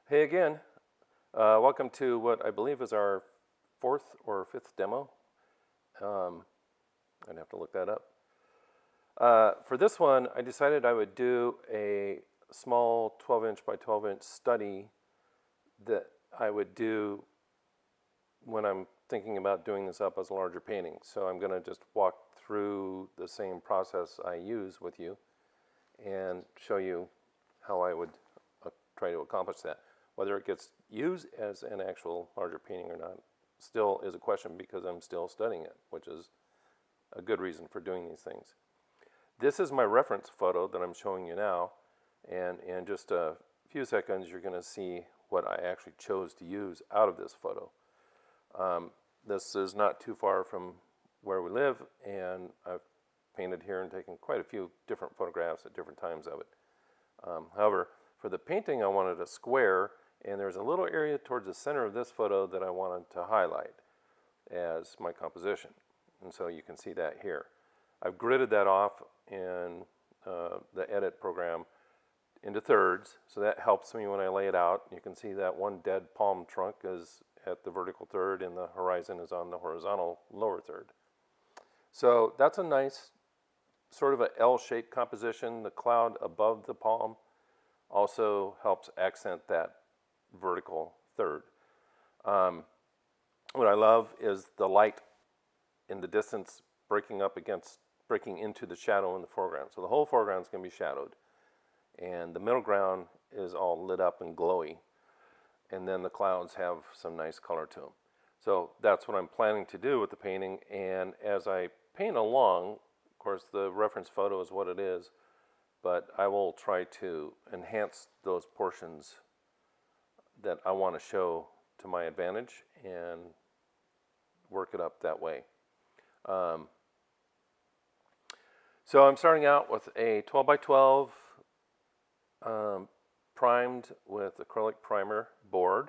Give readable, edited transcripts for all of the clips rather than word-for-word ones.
Hey again. Welcome to what I believe is our fourth or fifth demo. I'd have to look that up. For this one, I decided I would do a small 12-inch by 12-inch study that I would do when I'm thinking about doing this up as a larger painting. So I'm going to just walk through the same process I use with you and show you how I would try to accomplish that. Whether it gets used as an actual larger painting or not still is a question because I'm still studying it, which is a good reason for doing these things. This is my reference photo that I'm showing you now, and in just a few seconds you're going to see what I actually chose to use out of this photo. This is not too far from where we live, and I've painted here and taken quite a few different photographs at different times of it. However, for the painting I wanted a square, and there's a little area towards the center of this photo that I wanted to highlight as my composition. And so you can see that here. I've gridded that off in the edit program into thirds, so that helps me when I lay it out. You can see that one dead palm trunk is at the vertical third and the horizon is on the horizontal lower third. So that's a nice sort of an L-shaped composition. The cloud above the palm also helps accent that vertical third. What I love is the light in the distance breaking into the shadow in the foreground. So the whole foreground is going to be shadowed, and the middle ground is all lit up and glowy, and then the clouds have some nice color to them. So that's what I'm planning to do with the painting, and as I paint along, of course the reference photo is what it is, but I will try to enhance those portions that I want to show to my advantage and work it up that way. So I'm starting out with a 12 by 12 primed with acrylic primer board,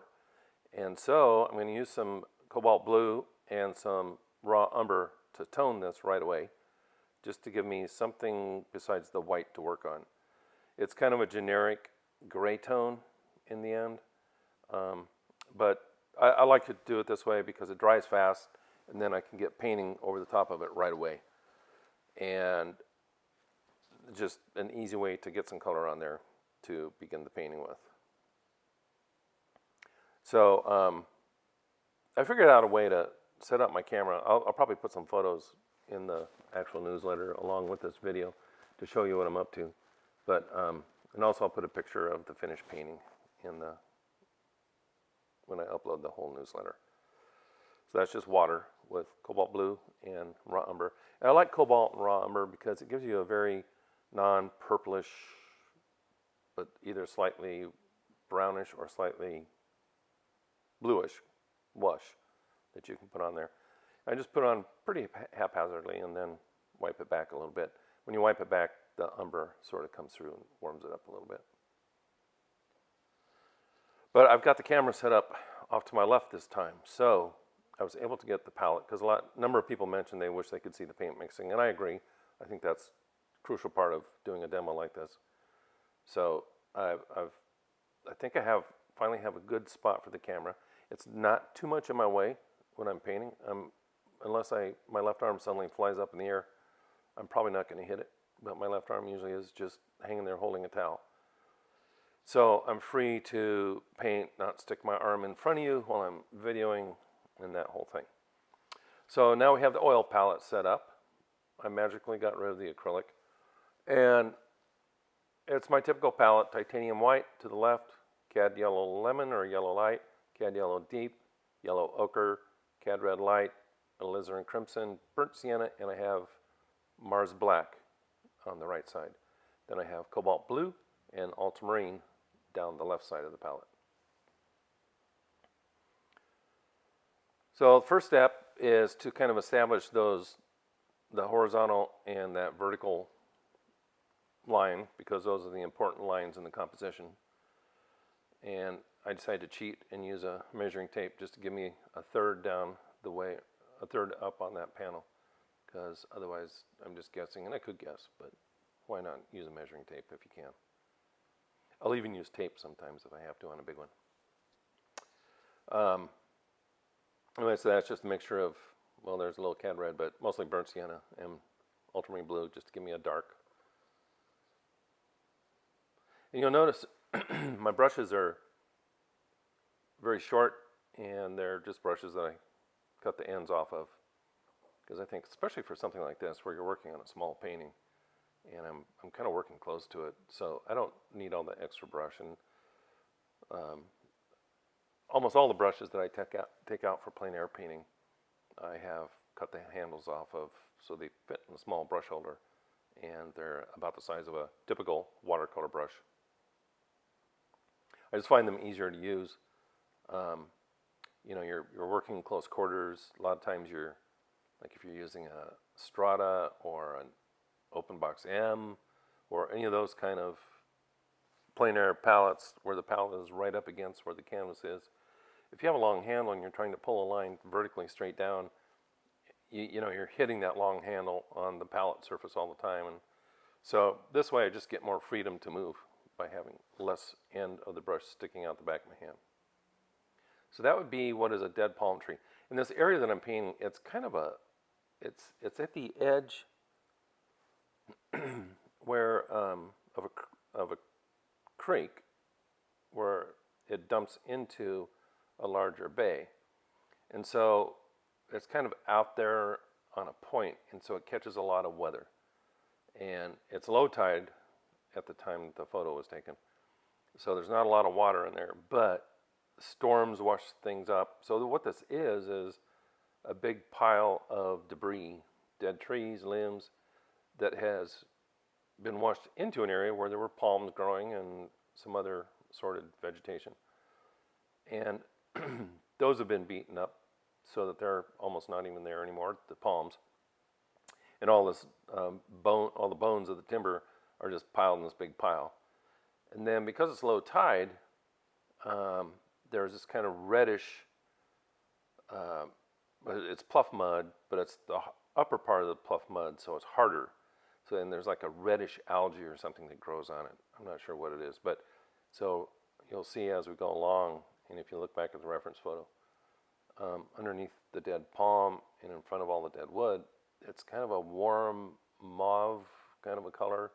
and so I'm going to use some cobalt blue and some raw umber to tone this right away, just to give me something besides the white to work on. It's kind of a generic gray tone in the end, but I like to do it this way because it dries fast, and then I can get painting over the top of it right away. And just an easy way to get some color on there to begin the painting with. So I figured out a way to set up my camera. I'll probably put some photos in the actual newsletter along with this video to show you what I'm up to. But and also I'll put a picture of the finished painting in when I upload the whole newsletter. So that's just water with cobalt blue and raw umber. And I like cobalt and raw umber because it gives you a very non-purplish, but either slightly brownish or slightly bluish wash that you can put on there. I just put it on pretty haphazardly and then wipe it back a little bit. When you wipe it back, the umber sort of comes through and warms it up a little bit. But I've got the camera set up off to my left this time, so I was able to get the palette, because a number of people mentioned they wish they could see the paint mixing, and I agree. I think that's a crucial part of doing a demo like this. So I think I finally have a good spot for the camera. It's not too much in my way when I'm painting. Unless my left arm suddenly flies up in the air, I'm probably not going to hit it, but my left arm usually is just hanging there holding a towel. So I'm free to paint, not stick my arm in front of you while I'm videoing and that whole thing. So now we have the oil palette set up. I magically got rid of the acrylic. And it's my typical palette: titanium white to the left, cad yellow lemon or yellow light, cad yellow deep, yellow ochre, cad red light, alizarin crimson, burnt sienna, and I have Mars black on the right side. Then I have cobalt blue and ultramarine down the left side of the palette. So the first step is to kind of establish the horizontal and that vertical line, because those are the important lines in the composition. And I decided to cheat and use a measuring tape just to give me a third down the way, a third up on that panel, because otherwise I'm just guessing, and I could guess, but why not use a measuring tape if you can? I'll even use tape sometimes if I have to on a big one. Um, anyway, so that's just a mixture of, well, there's a little cad red, but mostly burnt sienna and ultramarine blue just to give me a dark. And you'll notice my brushes are very short, and they're just brushes that I cut the ends off of. Because I think, especially for something like this, where you're working on a small painting, and I'm kind of working close to it, so I don't need all the extra brush. And almost all the brushes that I take out for plein air painting, I have cut the handles off of so they fit in a small brush holder, and they're about the size of a typical watercolor brush. I just find them easier to use. You know, you're working close quarters. A lot of times like if you're using a Strata or an Open Box M or any of those kind of plein air palettes where the palette is right up against where the canvas is. If you have a long handle and you're trying to pull a line vertically straight down, you know, you're hitting that long handle on the palette surface all the time. And so this way I just get more freedom to move by having less end of the brush sticking out the back of my hand. So that would be what is a dead palm tree. In this area that I'm painting, it's kind of it's at the edge where of a creek where it dumps into a larger bay. And so it's kind of out there on a point, and so it catches a lot of weather. And it's low tide at the time the photo was taken. So there's not a lot of water in there, but storms wash things up. So what this is a big pile of debris, dead trees, limbs, that has been washed into an area where there were palms growing and some other assorted vegetation. And those have been beaten up so that they're almost not even there anymore, the palms. And all this all the bones of the timber are just piled in this big pile. And then because it's low tide, there's this kind of reddish, it's pluff mud, but it's the upper part of the pluff mud, so it's harder. So then there's like a reddish algae or something that grows on it. I'm not sure what it is, but so you'll see as we go along, and if you look back at the reference photo, underneath the dead palm and in front of all the dead wood, it's kind of a warm mauve kind of a color,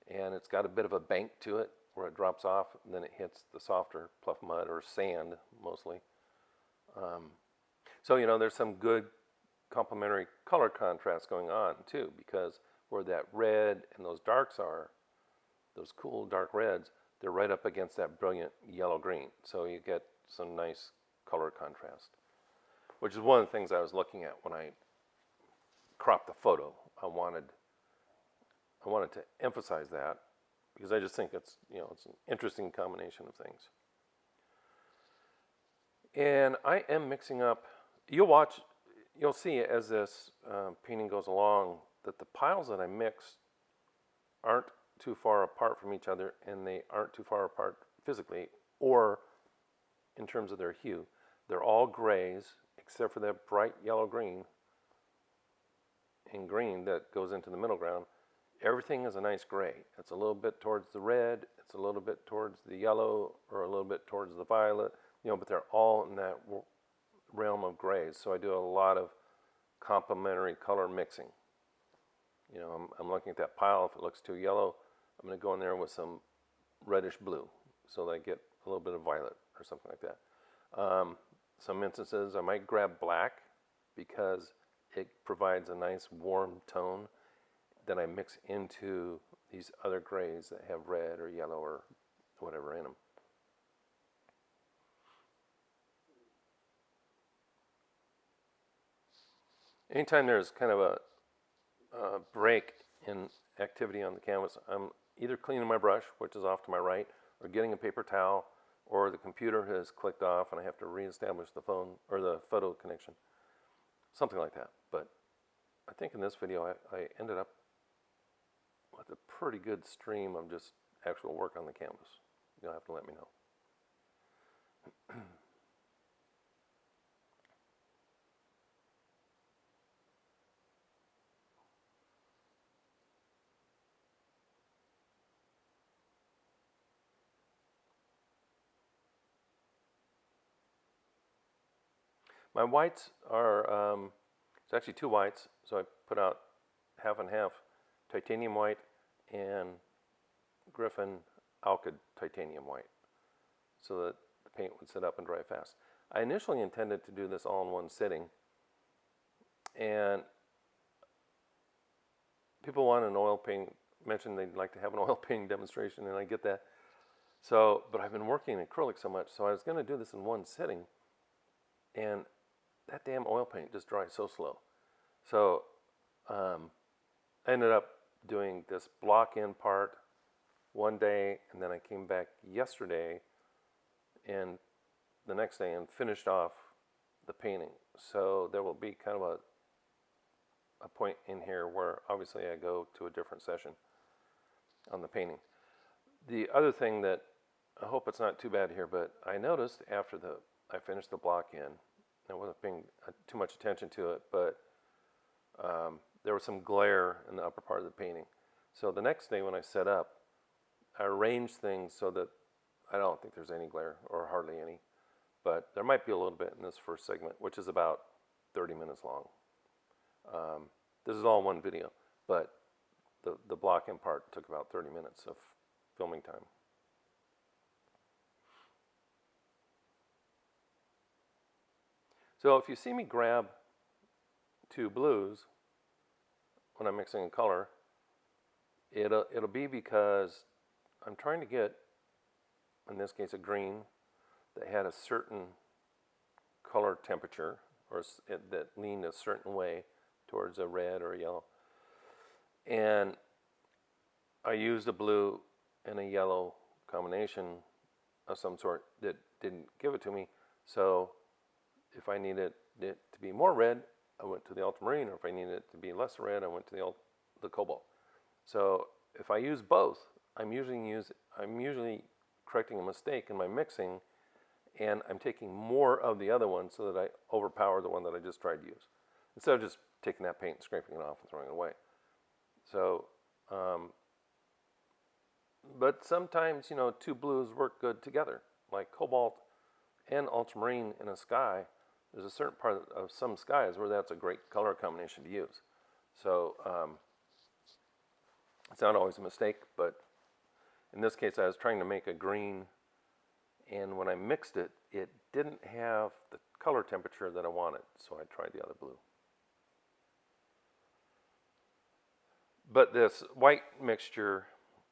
and it's got a bit of a bank to it where it drops off, and then it hits the softer pluff mud or sand mostly. So, you know, there's some good complementary color contrast going on too, because where that red and those darks are, those cool dark reds, they're right up against that brilliant yellow-green. So you get some nice color contrast, which is one of the things I was looking at when I cropped the photo. I wanted to emphasize that because I just think it's, you know, it's an interesting combination of things. And I am mixing up, you'll see as this painting goes along that the piles that I mixed aren't too far apart from each other, and they aren't too far apart physically or in terms of their hue. They're all grays except for that bright yellow-green and green that goes into the middle ground. Everything is a nice gray. It's a little bit towards the red, it's a little bit towards the yellow, or a little bit towards the violet, you know, but they're all in that realm of grays. So I do a lot of complementary color mixing. You know, I'm looking at that pile. If it looks too yellow, I'm going to go in there with some reddish blue so that I get a little bit of violet or something like that. Some instances I might grab black because it provides a nice warm tone that I mix into these other grays that have red or yellow or whatever in them. Anytime there's kind of a break in activity on the canvas, I'm either cleaning my brush, which is off to my right, or getting a paper towel, or the computer has clicked off and I have to reestablish the phone or the photo connection, something like that. But I think in this video I ended up with a pretty good stream of just actual work on the canvas. You'll have to let me know. My whites are, it's actually two whites, so I put out half and half, titanium white and Griffin Alkyd titanium white, so that the paint would sit up and dry fast. I initially intended to do this all in one sitting, and people want an oil painting, mentioned they'd like to have an oil painting demonstration, and I get that. So, but I've been working in acrylic so much, so I was going to do this in one sitting, and that damn oil paint just dries so slow. So I ended up doing this block-in part one day, and then I came back yesterday and the next day and finished off the painting. So there will be kind of a point in here where obviously I go to a different session on the painting. The other thing that, I hope it's not too bad here, but I noticed after I finished the block in, I wasn't paying too much attention to it, but there was some glare in the upper part of the painting. So the next day when I set up, I arranged things so that I don't think there's any glare, or hardly any, but there might be a little bit in this first segment, which is about 30 minutes long. This is all one video, but the block-in part took about 30 minutes of filming time. So if you see me grab two blues when I'm mixing a color, it'll be because I'm trying to get, in this case, a green that had a certain color temperature, or that leaned a certain way towards a red or a yellow. And I used a blue and a yellow combination of some sort that didn't give it to me. So if I needed it to be more red, I went to the ultramarine, or if I needed it to be less red, I went to the cobalt. So if I use both, I'm usually correcting a mistake in my mixing, and I'm taking more of the other one so that I overpower the one that I just tried to use, instead of just taking that paint and scraping it off and throwing it away. So, but sometimes, two blues work good together, like cobalt and ultramarine in a sky. There's a certain part of some skies where that's a great color combination to use. So it's not always a mistake, but in this case I was trying to make a green, and when I mixed it, it didn't have the color temperature that I wanted, so I tried the other blue. But this white mixture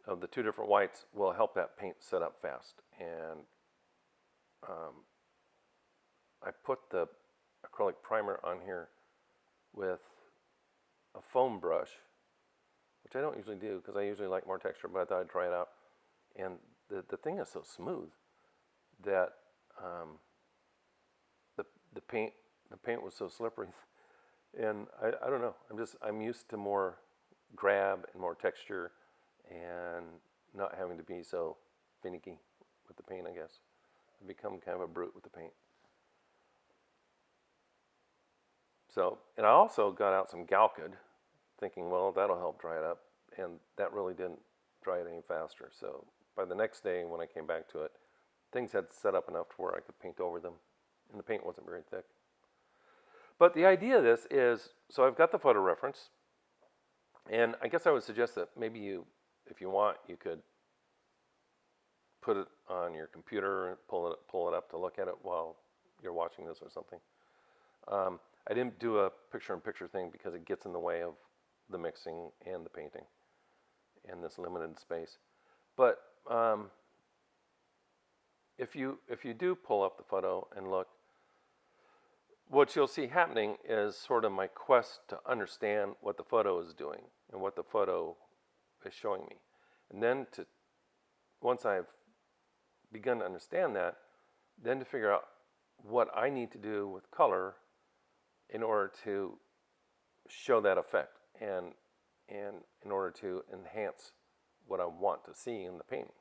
of the two different whites will help that paint set up fast. And I put the acrylic primer on here with a foam brush, which I don't usually do because I usually like more texture, but I thought I'd try it out. And the thing is so smooth that the paint was so slippery. And I don't know, I'm used to more grab and more texture and not having to be so finicky with the paint, I guess. I've become kind of a brute with the paint. So, and I also got out some Galkyd, thinking, well, that'll help dry it up, and that really didn't dry it any faster. So by the next day when I came back to it, things had set up enough to where I could paint over them, and the paint wasn't very thick. But the idea of this is, so I've got the photo reference, and I guess I would suggest that maybe you, if you want, you could put it on your computer and pull it up to look at it while you're watching this or something. I didn't do a picture-in-picture thing because it gets in the way of the mixing and the painting in this limited space. But if you do pull up the photo and look, what you'll see happening is sort of my quest to understand what the photo is doing and what the photo is showing me. And then once I've begun to understand that, then to figure out what I need to do with color in order to show that effect and in order to enhance what I want to see in the painting.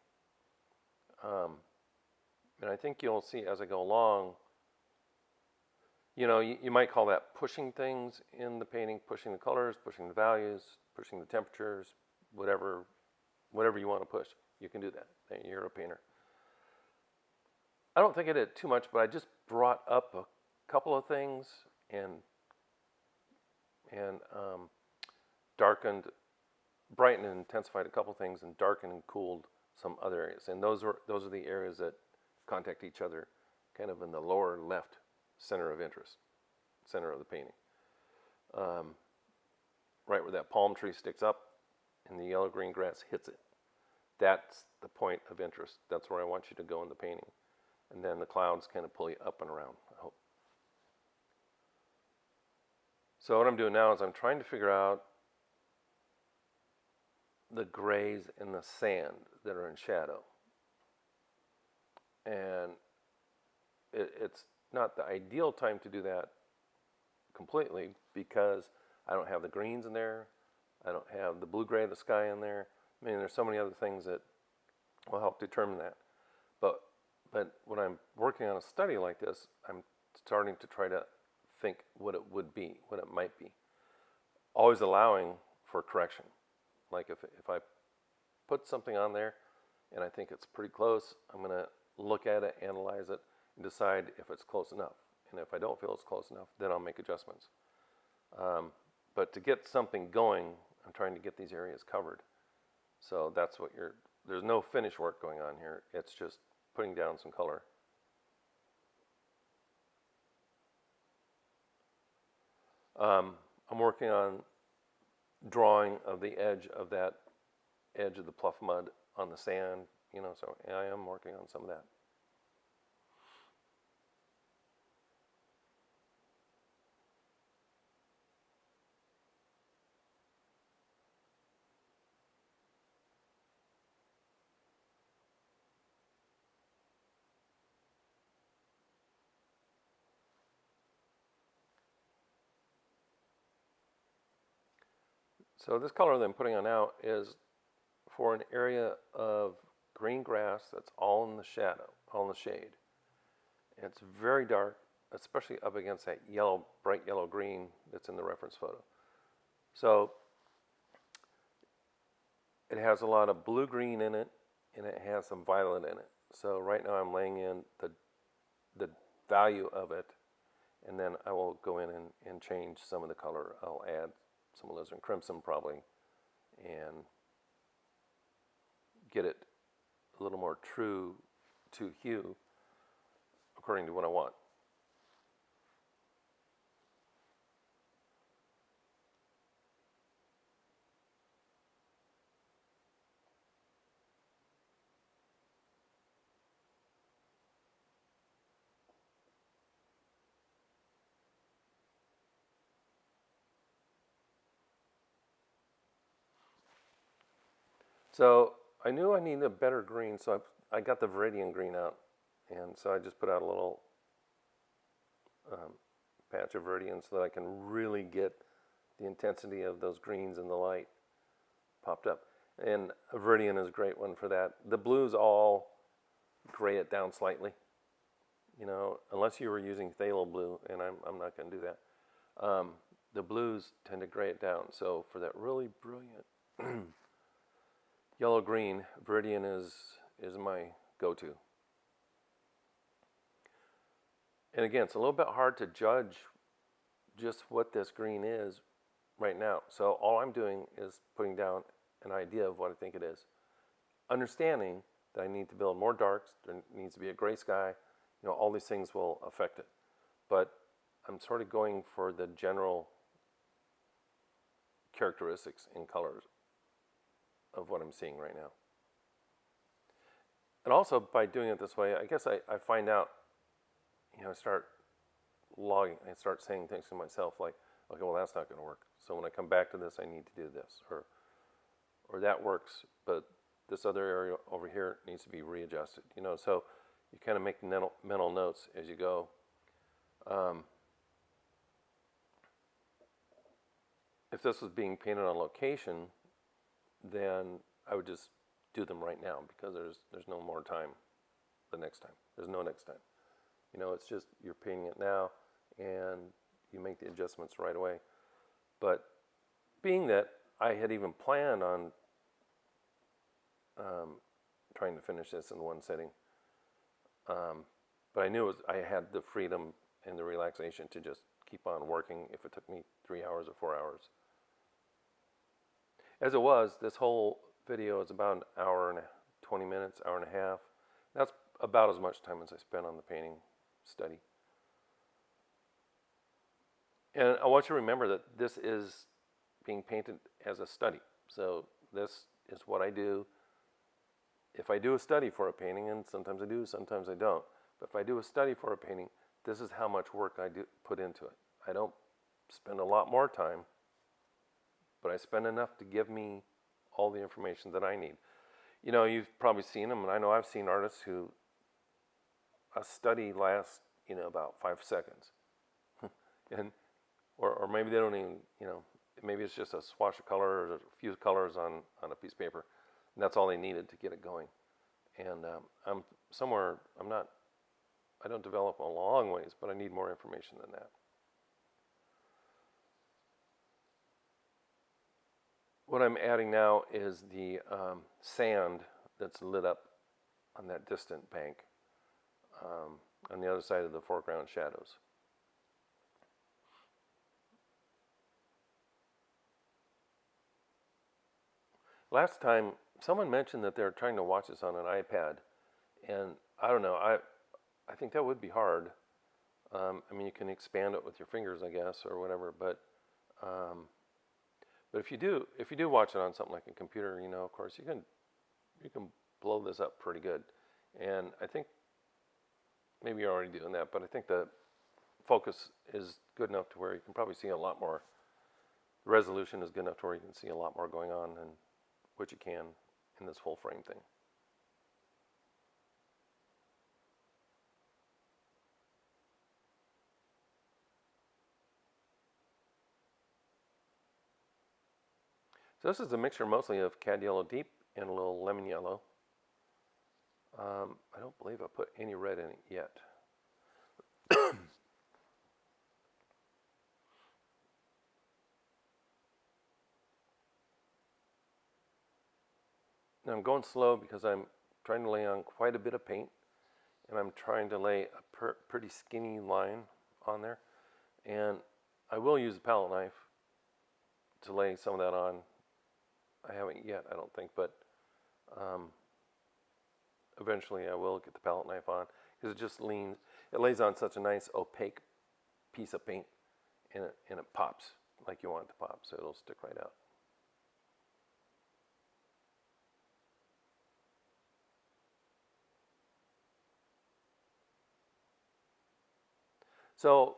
And I think you'll see as I go along, you might call that pushing things in the painting, pushing the colors, pushing the values, pushing the temperatures, whatever you want to push. You can do that. You're a painter. I don't think I did too much, but I just brought up a couple of things and darkened, brightened and intensified a couple of things, and darkened and cooled some other areas. And those are the areas that contact each other, kind of in the lower left center of interest, center of the painting. Right where that palm tree sticks up and the yellow-green grass hits it. That's the point of interest. That's where I want you to go in the painting. And then the clouds kind of pull you up and around, I hope. So what I'm doing now is I'm trying to figure out the grays in the sand that are in shadow. And it's not the ideal time to do that completely because I don't have the greens in there. I don't have the blue-gray of the sky in there. I mean, there's so many other things that will help determine that. But when I'm working on a study like this, I'm starting to try to think what it would be, what it might be. Always allowing for correction. Like if I put something on there and I think it's pretty close, I'm going to look at it, analyze it, and decide if it's close enough. And if I don't feel it's close enough, then I'll make adjustments. But to get something going, I'm trying to get these areas covered. So that's what there's no finish work going on here. It's just putting down some color. I'm working on drawing of the edge of the pluff mud on the sand, so I am working on some of that. So this color that I'm putting on now is for an area of green grass that's all in the shadow, all in the shade. And it's very dark, especially up against that yellow, bright yellow-green that's in the reference photo. So it has a lot of blue-green in it, and it has some violet in it. So right now I'm laying in the value of it, and then I will go in and change some of the color. I'll add some alizarin crimson probably, and get it a little more true to hue according to what I want. So I knew I needed a better green, so I got the viridian green out, and so I just put out a little patch of viridian so that I can really get the intensity of those greens in the light popped up. And a viridian is a great one for that. The blues all gray it down slightly, unless you were using phthalo blue, and I'm not going to do that. The blues tend to gray it down, so for that really brilliant yellow-green, viridian is my go-to. And again, it's a little bit hard to judge just what this green is right now. So all I'm doing is putting down an idea of what I think it is. Understanding that I need to build more darks, there needs to be a gray sky, all these things will affect it. But I'm sort of going for the general characteristics in colors of what I'm seeing right now. And also by doing it this way, I guess I find out, I start logging, I start saying things to myself like, okay, well that's not going to work. So when I come back to this, I need to do this, or that works, but this other area over here needs to be readjusted. So you kind of make mental notes as you go. If this was being painted on location, then I would just do them right now because there's no more time the next time. There's no next time. It's just you're painting it now and you make the adjustments right away. But being that I had even planned on trying to finish this in one sitting, but I knew I had the freedom and the relaxation to just keep on working if it took me 3 hours or 4 hours. As it was, this whole video is about an hour and 20 minutes, hour and a half. That's about as much time as I spent on the painting study. And I want you to remember that this is being painted as a study. So this is what I do. If I do a study for a painting, and sometimes I do, sometimes I don't, but if I do a study for a painting, this is how much work I do put into it. I don't spend a lot more time, but I spend enough to give me all the information that I need. You know, you've probably seen them, and I know I've seen artists who a study lasts, about 5 seconds. And or maybe they don't even, maybe it's just a swatch of color or a few colors on a piece of paper, and that's all they needed to get it going. And I don't develop a long ways, but I need more information than that. What I'm adding now is the sand that's lit up on that distant bank on the other side of the foreground shadows. Last time, someone mentioned that they're trying to watch this on an iPad, and I don't know, I think that would be hard. You can expand it with your fingers, I guess, or whatever, but if you do watch it on something like a computer, of course, you can blow this up pretty good. And I think maybe you're already doing that, but I think the focus is good enough to where you can probably see a lot more. The resolution is good enough to where you can see a lot more going on than what you can in this full frame thing. So this is a mixture mostly of cad yellow deep and a little lemon yellow. I don't believe I put any red in it yet. Now I'm going slow because I'm trying to lay on quite a bit of paint, and I'm trying to lay a pretty skinny line on there. And I will use a palette knife to lay some of that on. I haven't yet, I don't think, but eventually I will get the palette knife on, because it lays on such a nice opaque piece of paint, and it pops like you want it to pop, so it'll stick right out. So,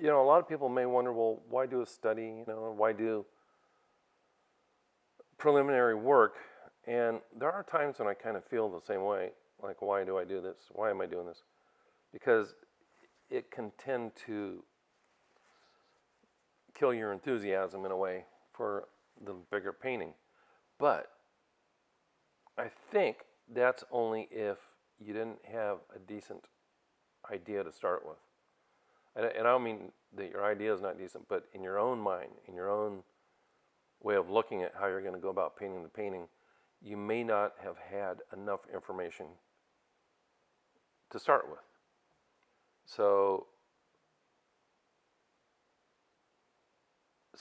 a lot of people may wonder, well, why do a study? Why do preliminary work? And there are times when I kind of feel the same way, like, why do I do this? Why am I doing this? Because it can tend to kill your enthusiasm in a way for the bigger painting. But I think that's only if you didn't have a decent idea to start with. And I don't mean that your idea is not decent, but in your own mind, in your own way of looking at how you're going to go about painting the painting, you may not have had enough information to start with. So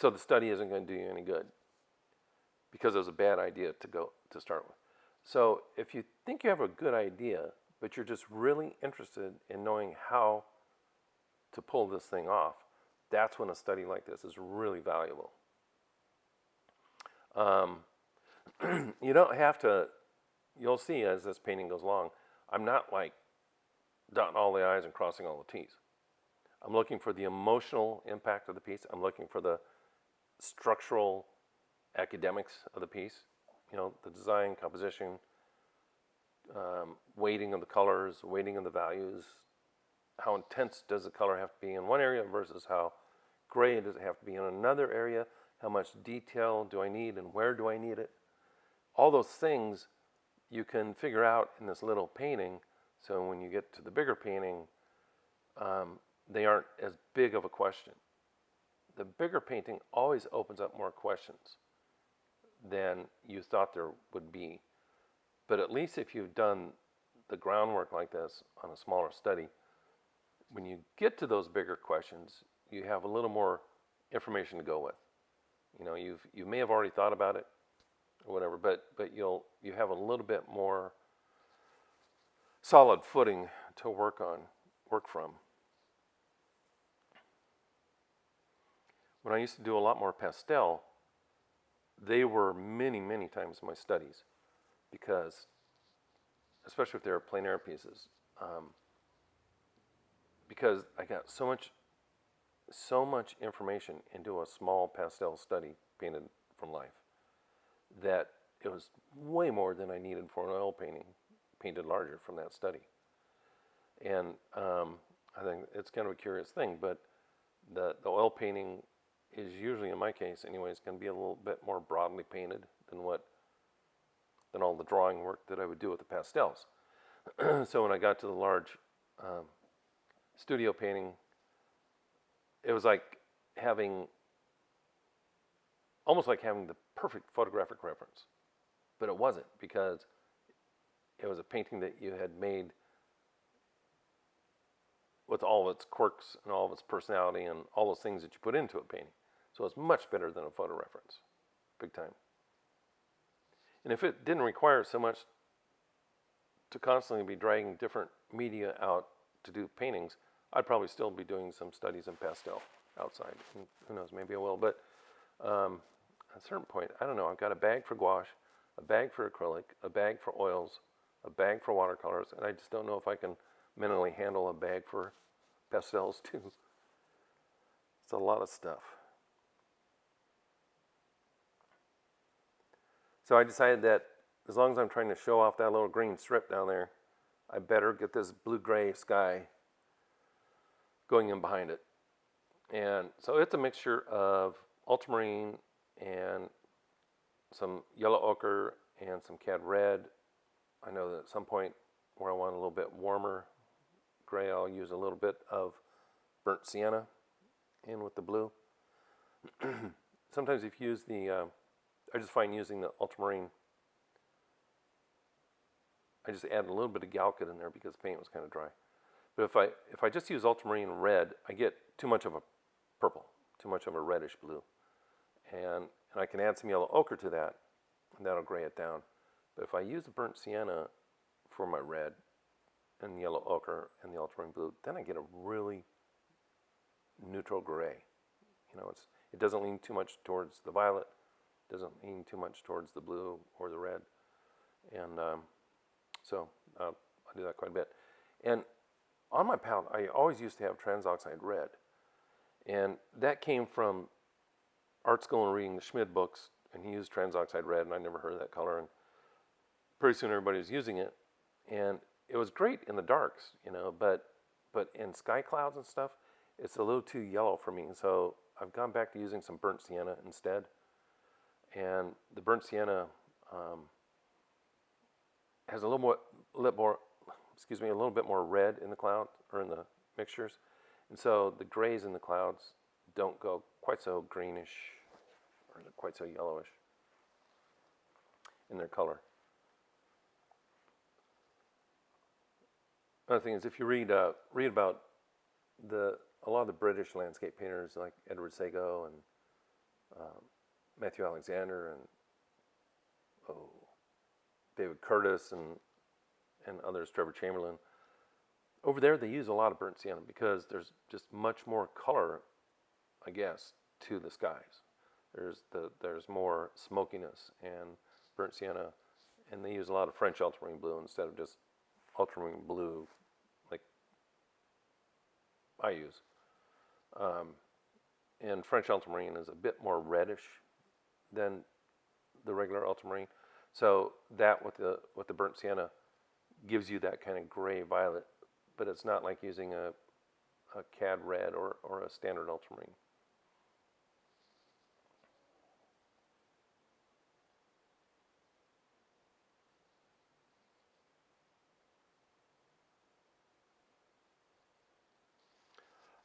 the study isn't going to do you any good because it was a bad idea to start with. So if you think you have a good idea, but you're just really interested in knowing how to pull this thing off, that's when a study like this is really valuable. You don't have to, you'll see as this painting goes along, I'm not like dotting all the I's and crossing all the T's. I'm looking for the emotional impact of the piece. I'm looking for the structural academics of the piece, the design, composition, weighting of the colors, weighting of the values. How intense does the color have to be in one area versus how gray does it have to be in another area? How much detail do I need and where do I need it? All those things you can figure out in this little painting, so when you get to the bigger painting, they aren't as big of a question. The bigger painting always opens up more questions than you thought there would be. But at least if you've done the groundwork like this on a smaller study, when you get to those bigger questions, you have a little more information to go with. You know, you may have already thought about it or whatever, but you have a little bit more solid footing to work from. When I used to do a lot more pastel, they were many, many times my studies, because, especially if they were plein air pieces, because I got so much information into a small pastel study painted from life that it was way more than I needed for an oil painting painted larger from that study. And I think it's kind of a curious thing, but the oil painting is usually, in my case anyways, going to be a little bit more broadly painted than all the drawing work that I would do with the pastels. So when I got to the large studio painting, it was almost like having the perfect photographic reference. But it wasn't, because it was a painting that you had made with all of its quirks and all of its personality and all those things that you put into a painting. So it's much better than a photo reference, big time. And if it didn't require so much to constantly be dragging different media out to do paintings, I'd probably still be doing some studies in pastel outside. And who knows, maybe I will. But at a certain point, I don't know, I've got a bag for gouache, a bag for acrylic, a bag for oils, a bag for watercolors, and I just don't know if I can mentally handle a bag for pastels too. It's a lot of stuff. So I decided that as long as I'm trying to show off that little green strip down there, I better get this blue-gray sky going in behind it. And so it's a mixture of ultramarine and some yellow ochre and some cad red. I know that at some point where I want a little bit warmer gray, I'll use a little bit of burnt sienna in with the blue. Sometimes if you use I just find using the ultramarine, I just add a little bit of galkit in there because the paint was kind of dry. But if I just use ultramarine red, I get too much of a purple, too much of a reddish blue. And I can add some yellow ochre to that, and that'll gray it down. But if I use the burnt sienna for my red and yellow ochre and the ultramarine blue, then I get a really neutral gray. You know, it doesn't lean too much towards the violet, doesn't lean too much towards the blue or the red. And so I do that quite a bit. And on my palette, I always used to have transoxide red. And that came from art school and reading the Schmid books, and he used transoxide red, and I never heard of that color. And pretty soon everybody was using it. And it was great in the darks, you know, but in sky clouds and stuff, it's a little too yellow for me. So I've gone back to using some burnt sienna instead. And the burnt sienna has a little bit more red in the cloud or in the mixtures. And so the grays in the clouds don't go quite so greenish or quite so yellowish in their color. Another thing is, if you read about a lot of the British landscape painters like Edward Sago and Matthew Alexander and David Curtis and others, Trevor Chamberlain, over there they use a lot of burnt sienna because there's just much more color, I guess, to the skies. There's more smokiness and burnt sienna, and they use a lot of French ultramarine blue instead of just ultramarine blue like I use. And French ultramarine is a bit more reddish than the regular ultramarine. So that with the burnt sienna gives you that kind of gray violet, but it's not like using a cad red or a standard ultramarine.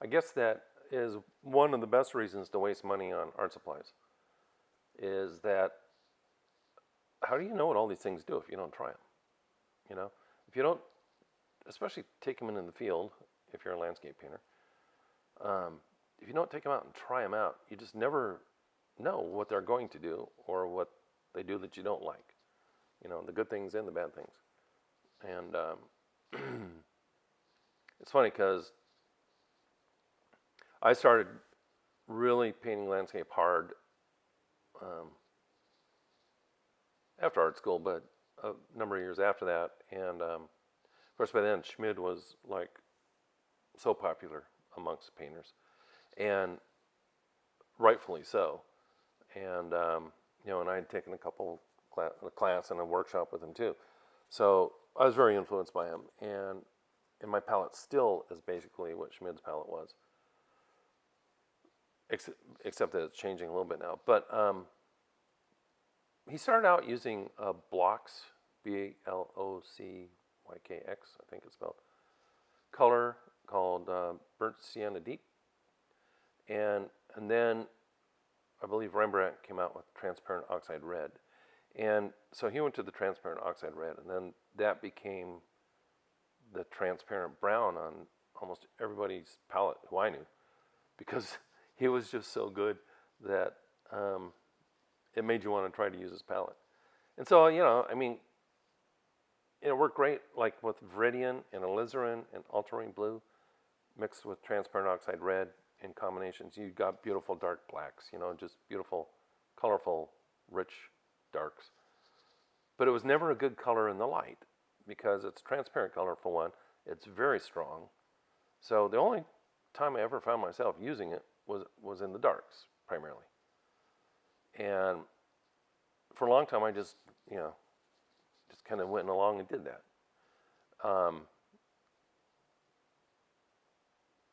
I guess that is one of the best reasons to waste money on art supplies, is that how do you know what all these things do if you don't try them? You know, if you don't, especially take them into the field if you're a landscape painter. If you don't take them out and try them out, you just never know what they're going to do or what they do that you don't like. You know, the good things and the bad things. And it's funny because I started really painting landscape hard after art school, but a number of years after that. And of course, by then, Schmid was like so popular amongst painters, and rightfully so. And you know, and I had taken a class and a workshop with him too, so I was very influenced by him. And my palette still is basically what Schmid's palette was, except that it's changing a little bit now. But he started out using blocks, Blockyx, I think it's spelled, color called burnt sienna deep, and then I believe Rembrandt came out with transparent oxide red, and so he went to the transparent oxide red, and then that became the transparent brown on almost everybody's palette who I knew, because he was just so good that it made you want to try to use his palette. And so, you know, I mean, it worked great, like with viridian and alizarin and ultramarine blue mixed with transparent oxide red in combinations. You got beautiful dark blacks, you know, just beautiful, colorful, rich darks. But it was never a good color in the light because it's transparent color for one. It's very strong. So the only time I ever found myself using it was in the darks primarily. And for a long time, I just, you know, just kind of went along and did that.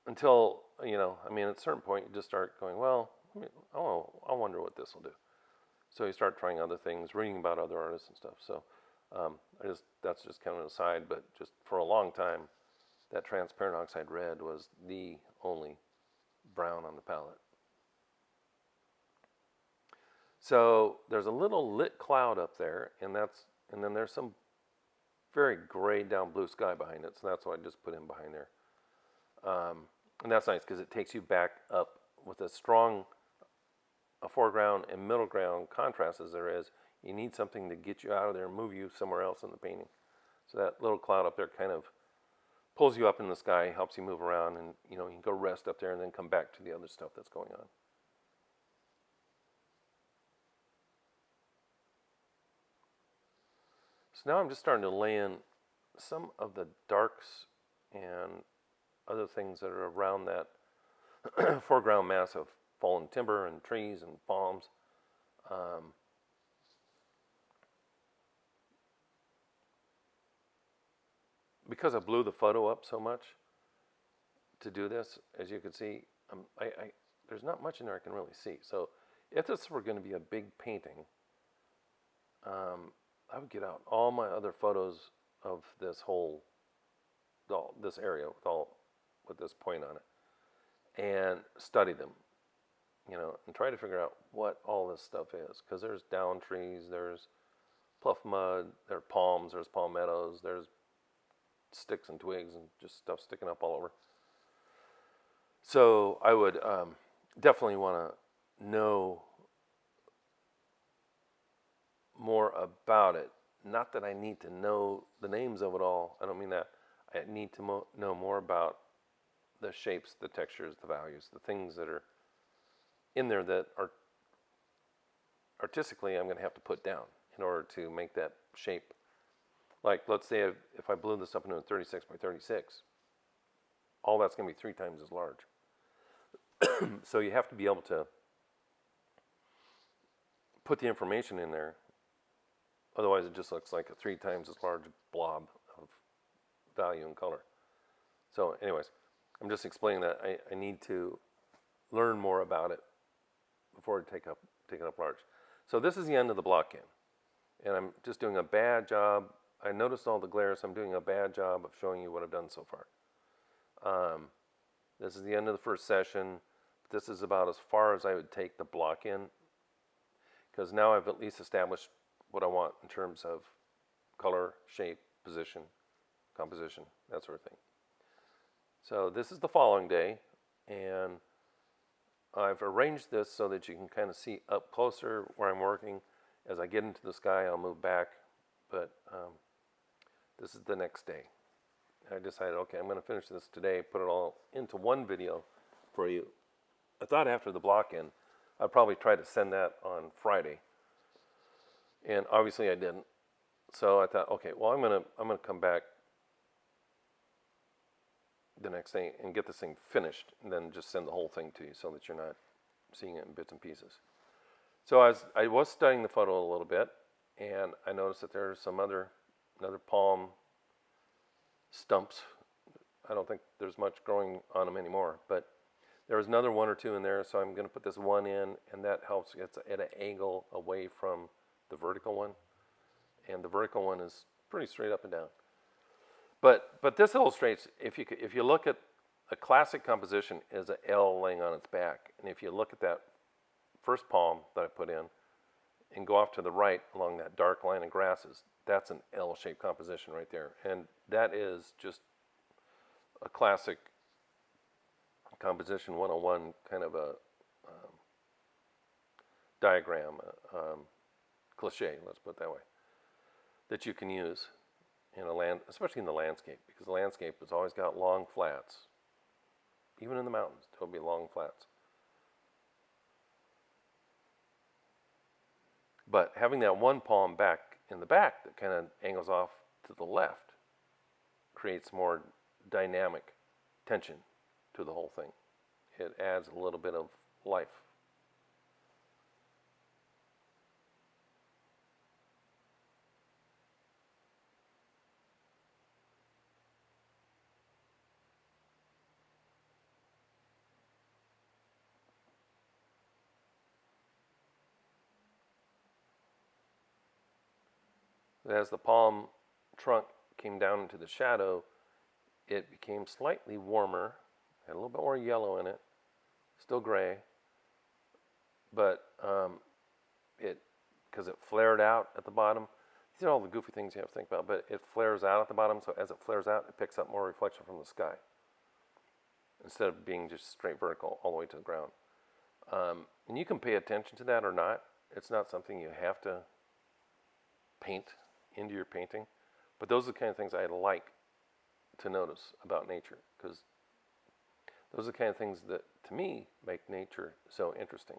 Until, you know, I mean, at a certain point, you just start going, well, I wonder what this will do. So you start trying other things, reading about other artists and stuff. So that's just kind of an aside, but just for a long time, that transparent oxide red was the only brown on the palette. So there's a little lit cloud up there, and then there's some very grayed down blue sky behind it. So that's what I just put in behind there. And that's nice because it takes you back up with as strong a foreground and middle ground contrast as there is. You need something to get you out of there and move you somewhere else in the painting. So that little cloud up there kind of pulls you up in the sky, helps you move around, and you know, you can go rest up there and then come back to the other stuff that's going on. So now I'm just starting to lay in some of the darks and other things that are around that foreground mass of fallen timber and trees and palms. Because I blew the photo up so much to do this, as you can see, there's not much in there I can really see. So if this were going to be a big painting, I would get out all my other photos of this this area with this point on it, and study them, you know, and try to figure out what all this stuff is. Because there's down trees, there's pluff mud, there are palms, there's palmettos, there's sticks and twigs and just stuff sticking up all over. So I would definitely want to know more about it. Not that I need to know the names of it all. I don't mean that. I need to know more about the shapes, the textures, the values, the things that are in there that are artistically I'm going to have to put down in order to make that shape. Like, let's say if I blew this up into a 36 by 36, all that's going to be 3 times as large. So you have to be able to put the information in there. Otherwise, it just looks like a 3 times as large blob of value and color. So anyways, I'm just explaining that I need to learn more about it before I take it up large. So this is the end of the block in. And I'm just doing a bad job. I noticed all the glare, so I'm doing a bad job of showing you what I've done so far. This is the end of the first session. This is about as far as I would take the block in, because now I've at least established what I want in terms of color, shape, position, composition, that sort of thing. So this is the following day, and I've arranged this so that you can kind of see up closer where I'm working. As I get into the sky, I'll move back, but this is the next day. I decided, okay, I'm going to finish this today, put it all into one video for you. I thought after the block-in, I'd probably try to send that on Friday, and obviously I didn't. So I thought, okay, well, I'm gonna come back the next day and get this thing finished, and then just send the whole thing to you so that you're not seeing it in bits and pieces. So I was studying the photo a little bit, and I noticed that there's some another palm stumps. I don't think there's much growing on them anymore, but there was another one or two in there, so I'm going to put this one in, and that helps. It's at an angle away from the vertical one, and the vertical one is pretty straight up and down. But this illustrates, if you look at a classic composition, is an L laying on its back, and if you look at that first palm that I put in, and go off to the right along that dark line of grasses, that's an L-shaped composition right there, and that is just a classic composition 101 kind of a diagram, cliche, let's put it that way, that you can use in especially in the landscape, because the landscape has always got long flats. Even in the mountains, there'll be long flats. But having that one palm back in the back that kind of angles off to the left creates more dynamic tension to the whole thing. It adds a little bit of life. As the palm trunk came down into the shadow, it became slightly warmer, had a little bit more yellow in it, still gray, but because it flared out at the bottom. These are all the goofy things you have to think about, but it flares out at the bottom, so as it flares out, it picks up more reflection from the sky instead of being just straight vertical all the way to the ground. And you can pay attention to that or not. It's not something you have to paint into your painting, but those are the kind of things I like to notice about nature, because those are the kind of things that, to me, make nature so interesting,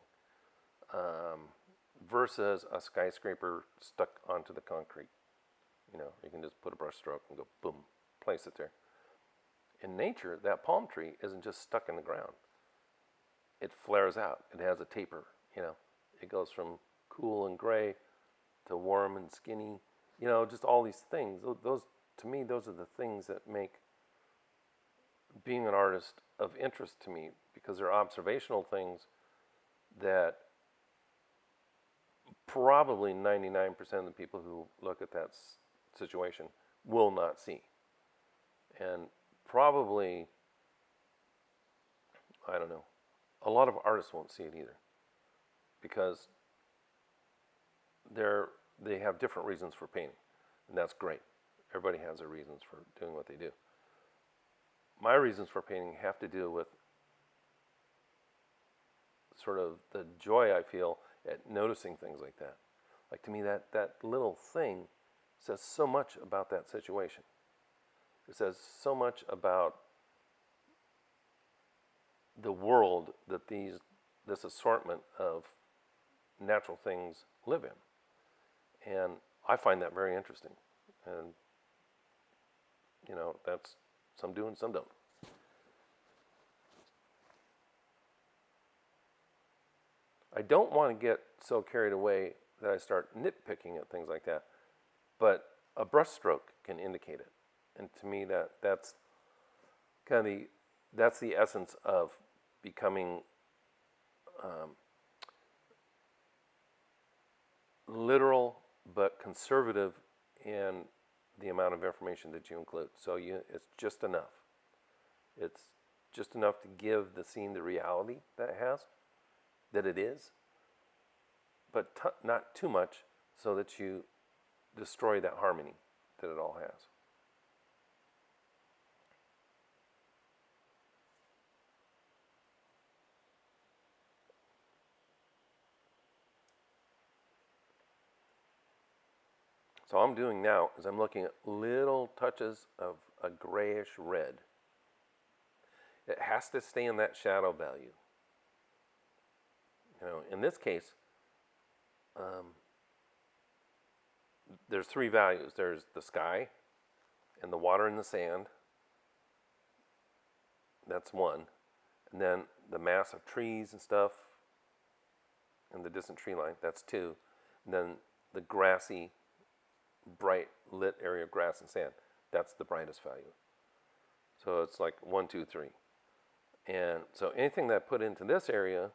versus a skyscraper stuck onto the concrete. You know, you can just put a brush stroke and go boom, place it there. In nature, that palm tree isn't just stuck in the ground. It flares out. It has a taper. You know, it goes from cool and gray to warm and skinny. You know, just all these things. Those, to me, those are the things that make being an artist of interest to me, because they're observational things that probably 99% of the people who look at that situation will not see. And probably, I don't know, a lot of artists won't see it either, because they have different reasons for painting, and that's great. Everybody has their reasons for doing what they do. My reasons for painting have to do with sort of the joy I feel at noticing things like that. Like, to me, that little thing says so much about that situation. It says so much about the world that this assortment of natural things live in. And I find that very interesting. And, you know, that's some do and some don't. I don't want to get so carried away that I start nitpicking at things like that, but a brush stroke can indicate it. And to me, that's kind of that's the essence of becoming literal but conservative in the amount of information that you include. So it's just enough. It's just enough to give the scene the reality that it has, that it is, but not too much so that you destroy that harmony that it all has. So all I'm doing now is I'm looking at little touches of a grayish red. It has to stay in that shadow value. In this case, there's three values. There's the sky and the water and the sand. That's one. And then the mass of trees and stuff and the distant tree line, that's two. And then the grassy, bright lit area of grass and sand, that's the brightest value. So it's like 1, 2, 3. And so anything that I put into this area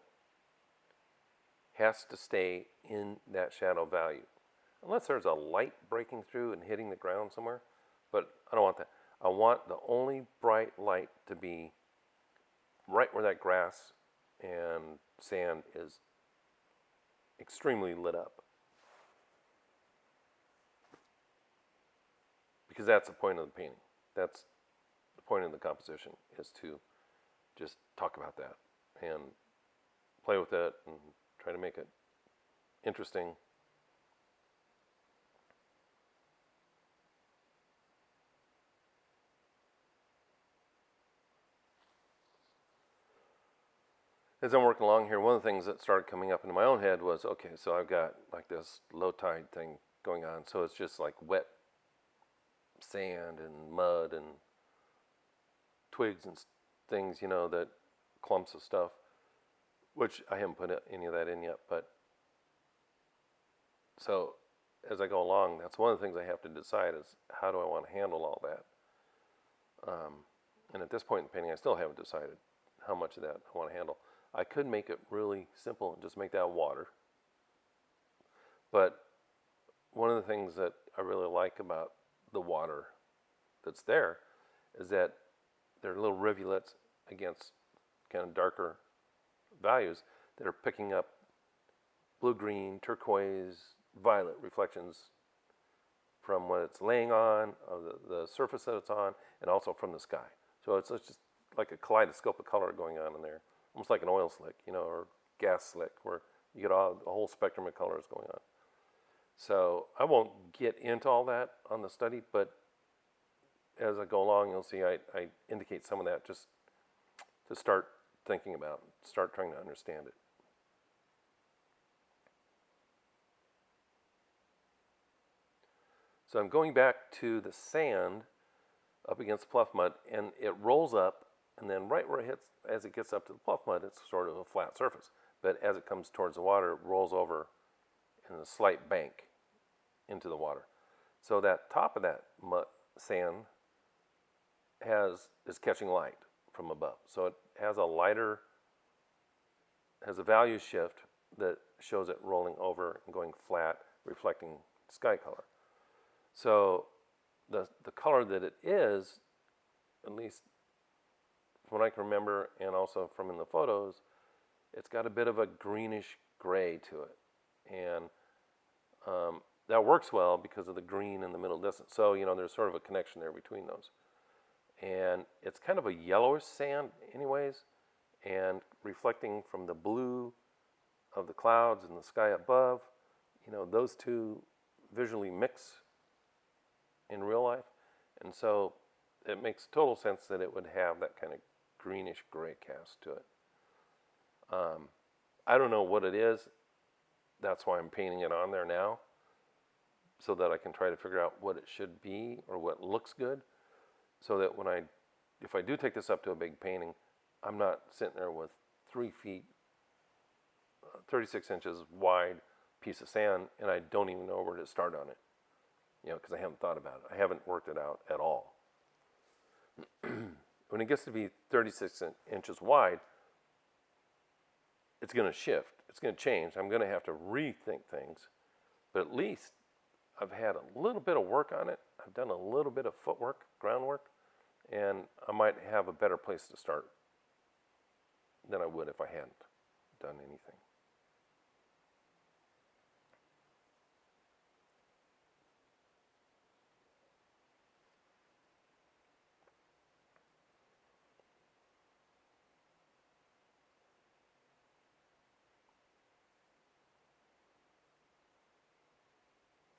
has to stay in that shadow value. Unless there's a light breaking through and hitting the ground somewhere. But I don't want that. I want the only bright light to be right where that grass and sand is extremely lit up. Because that's the point of the painting. That's the point of the composition, is to just talk about that and play with it and try to make it interesting. As I'm working along here, one of the things that started coming up into my own head was, okay, so I've got like this low tide thing going on. So it's just like wet sand and mud and twigs and things, that clumps of stuff, which I haven't put any of that in yet. But so as I go along, that's one of the things I have to decide is how do I want to handle all that. And at this point in the painting, I still haven't decided how much of that I want to handle. I could make it really simple and just make that water. But one of the things that I really like about the water that's there is that there are little rivulets against kind of darker values that are picking up blue-green, turquoise, violet reflections from what it's laying on, of the surface that it's on, and also from the sky. So it's just like a kaleidoscope of color going on in there. Almost like an oil slick, or gas slick, where you get a whole spectrum of colors going on. So I won't get into all that on the study, but as I go along, you'll see I indicate some of that just to start thinking about, start trying to understand it. So I'm going back to the sand up against the pluff mud, and it rolls up, and then right where it hits, as it gets up to the pluff mud, it's sort of a flat surface. But as it comes towards the water, it rolls over in a slight bank into the water. So that top of that sand is catching light from above. So it has has a value shift that shows it rolling over and going flat, reflecting sky color. So the color that it is, at least from what I can remember and also from in the photos, it's got a bit of a greenish gray to it. And that works well because of the green in the middle distance. So, there's sort of a connection there between those. And it's kind of a yellowish sand anyways, and reflecting from the blue of the clouds and the sky above, those two visually mix in real life. And so it makes total sense that it would have that kind of greenish gray cast to it. I don't know what it is. That's why I'm painting it on there now, so that I can try to figure out what it should be or what looks good, so that if I do take this up to a big painting, I'm not sitting there with 3 feet, 36 inches wide piece of sand, and I don't even know where to start on it, because I haven't thought about it. I haven't worked it out at all. When it gets to be 36 inches wide, it's going to shift. It's going to change. I'm going to have to rethink things. But at least I've had a little bit of work on it. I've done a little bit of footwork, groundwork, and I might have a better place to start than I would if I hadn't done anything.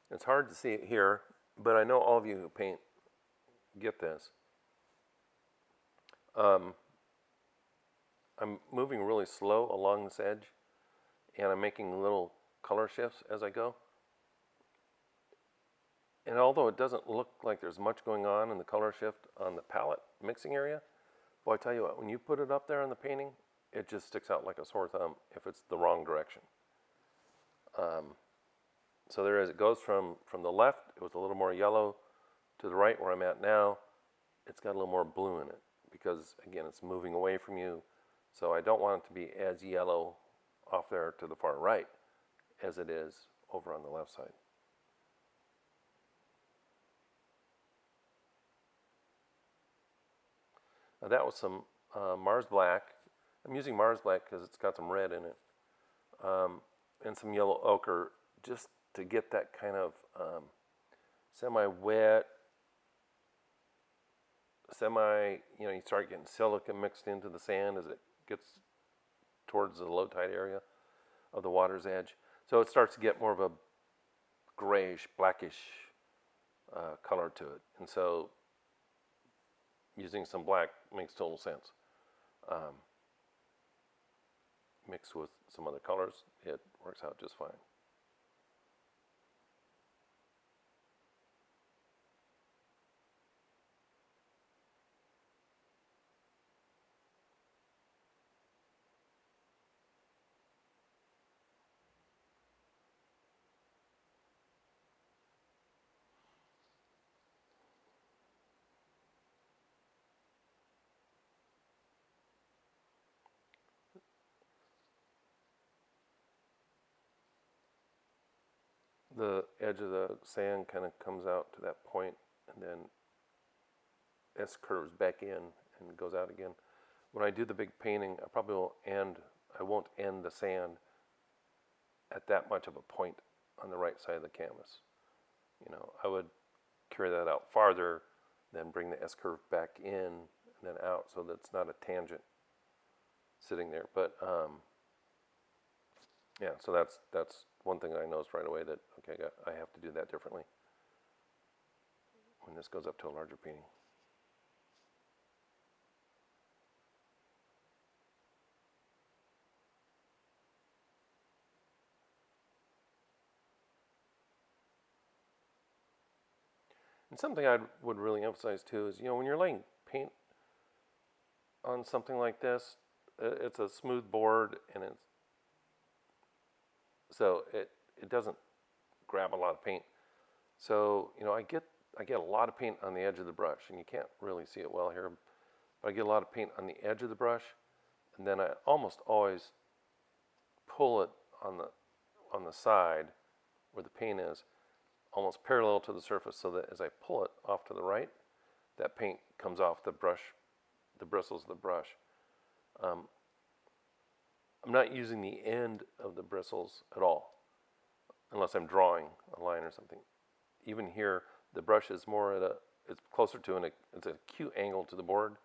It's hard to see it here, but I know all of you who paint get this. I'm moving really slow along this edge, and I'm making little color shifts as I go. And although it doesn't look like there's much going on in the color shift on the palette mixing area, boy, I tell you what, when you put it up there on the painting, it just sticks out like a sore thumb if it's the wrong direction. So there is, it goes from the left, it was a little more yellow, to the right where I'm at now, it's got a little more blue in it because, again, it's moving away from you. So I don't want it to be as yellow off there to the far right as it is over on the left side. Now that was some Mars Black. I'm using Mars Black because it's got some red in it, and some yellow ochre just to get that kind of semi-wet, you start getting silica mixed into the sand as it gets towards the low tide area of the water's edge. So it starts to get more of a grayish, blackish color to it. And so using some black makes total sense. Mixed with some other colors, it works out just fine. The edge of the sand kind of comes out to that point and then S curves back in and goes out again. When I do the big painting, I won't end the sand at that much of a point on the right side of the canvas. I would carry that out farther, then bring the S curve back in and then out so that it's not a tangent sitting there. But yeah, so that's one thing that I noticed right away that, okay, I have to do that differently when this goes up to a larger painting. And something I would really emphasize too is, when you're laying paint on something like this, it's a smooth board, and it doesn't grab a lot of paint. So I get a lot of paint on the edge of the brush, and you can't really see it well here, but I get a lot of paint on the edge of the brush, and then I almost always pull it on the side where the paint is, almost parallel to the surface, so that as I pull it off to the right, that paint comes off the brush, the bristles of the brush. I'm not using the end of the bristles at all, unless I'm drawing a line or something. Even here, the brush is more it's closer to it's an acute angle to the board,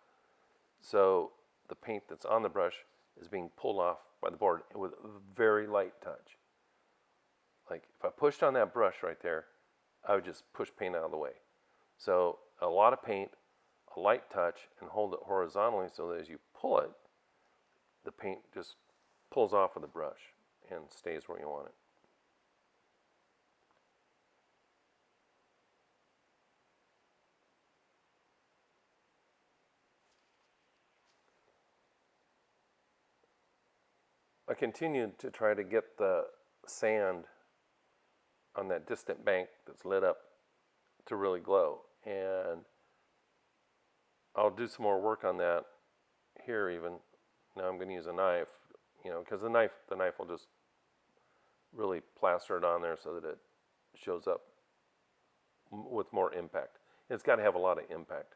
so the paint that's on the brush is being pulled off by the board with a very light touch. Like if I pushed on that brush right there, I would just push paint out of the way. So a lot of paint, a light touch, and hold it horizontally so that as you pull it, the paint just pulls off of the brush and stays where you want it. I continued to try to get the sand on that distant bank that's lit up to really glow, and I'll do some more work on that here even. Now I'm going to use a knife, because the knife will just really plaster it on there so that it shows up with more impact. It's got to have a lot of impact.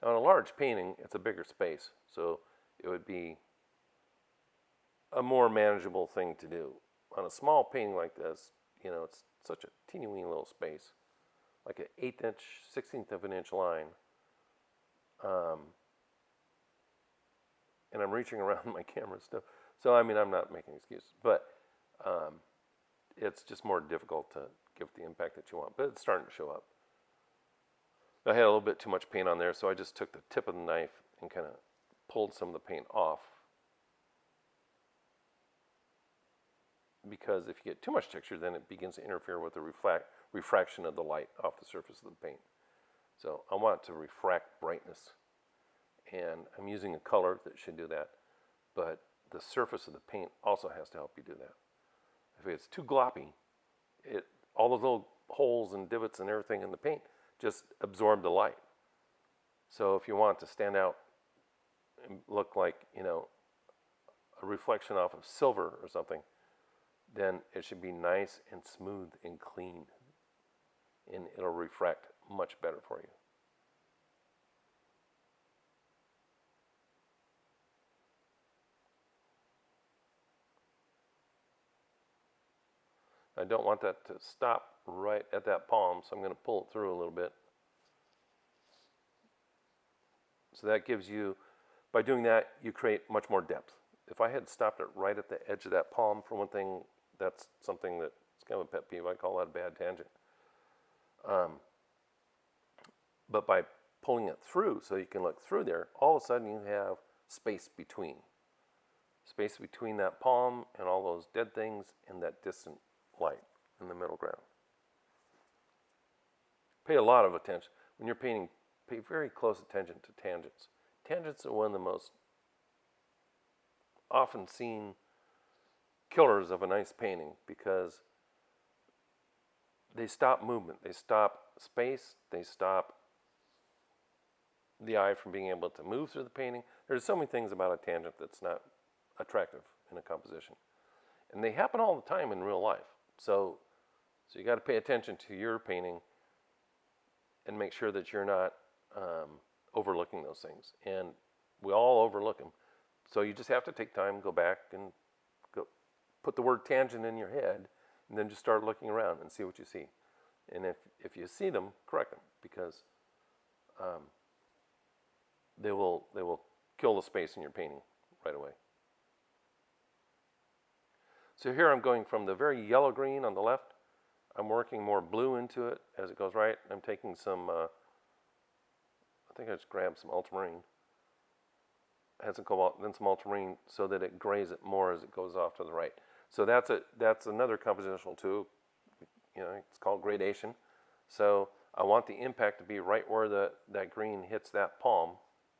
Now on a large painting, it's a bigger space, so it would be a more manageable thing to do. On a small painting like this, it's such a teeny weeny little space, like an 1/8 inch, 1/16 of an inch line. And I'm reaching around my camera stuff. So, I'm not making excuses, but it's just more difficult to give it the impact that you want. But it's starting to show up. I had a little bit too much paint on there, so I just took the tip of the knife and kind of pulled some of the paint off. Because if you get too much texture, then it begins to interfere with the refraction of the light off the surface of the paint. So I want it to refract brightness. And I'm using a color that should do that. But the surface of the paint also has to help you do that. If it's too gloppy, all those little holes and divots and everything in the paint just absorb the light. So if you want it to stand out and look like, a reflection off of silver or something, then it should be nice and smooth and clean. And it'll refract much better for you. I don't want that to stop right at that palm, so I'm going to pull it through a little bit. So that gives you, by doing that, you create much more depth. If I had stopped it right at the edge of that palm, for one thing, that's something that's kind of a pet peeve. I call that a bad tangent. But by pulling it through so you can look through there, all of a sudden you have space between. Space between that palm and all those dead things and that distant light in the middle ground. Pay a lot of attention. When you're painting, pay very close attention to tangents. Tangents are one of the most often seen killers of a nice painting because they stop movement, they stop space, they stop the eye from being able to move through the painting. There's so many things about a tangent that's not attractive in a composition. And they happen all the time in real life. So you got to pay attention to your painting and make sure that you're not overlooking those things. And we all overlook them. So you just have to take time, go back and go put the word tangent in your head, and then just start looking around and see what you see. And if you see them, correct them, because they will kill the space in your painting right away. So here I'm going from the very yellow green on the left. I'm working more blue into it as it goes right. I'm taking some, I think I just grabbed some ultramarine. Had some cobalt, then some ultramarine, so that it grays it more as it goes off to the right. So that's another compositional tool. It's called gradation. So I want the impact to be right where that green hits that palm,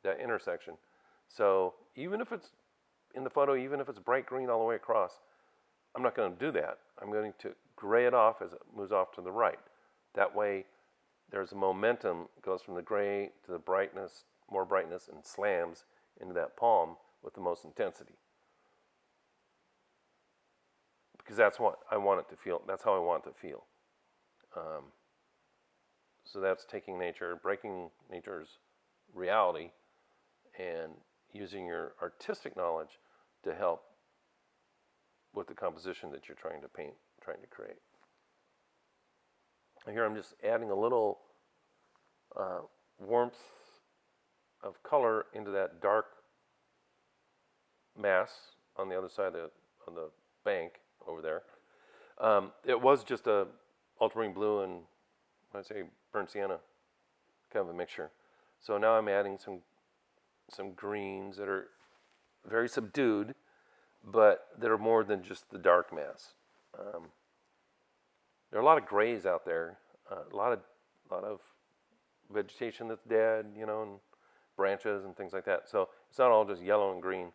that intersection. So even if it's in the photo, even if it's bright green all the way across, I'm not going to do that. I'm going to gray it off as it moves off to the right. That way, there's a momentum, goes from the gray to the brightness, more brightness, and slams into that palm with the most intensity. Because that's what I want it to feel. That's how I want it to feel. So that's taking nature, breaking nature's reality, and using your artistic knowledge to help with the composition that you're trying to paint, trying to create. And here I'm just adding a little warmth of color into that dark mass on the other side of the bank over there. It was just a ultramarine blue and I'd say burnt sienna, kind of a mixture. So now I'm adding some greens that are very subdued, but that are more than just the dark mass. There are a lot of grays out there, a lot of vegetation that's dead, and branches and things like that. So it's not all just yellow and green.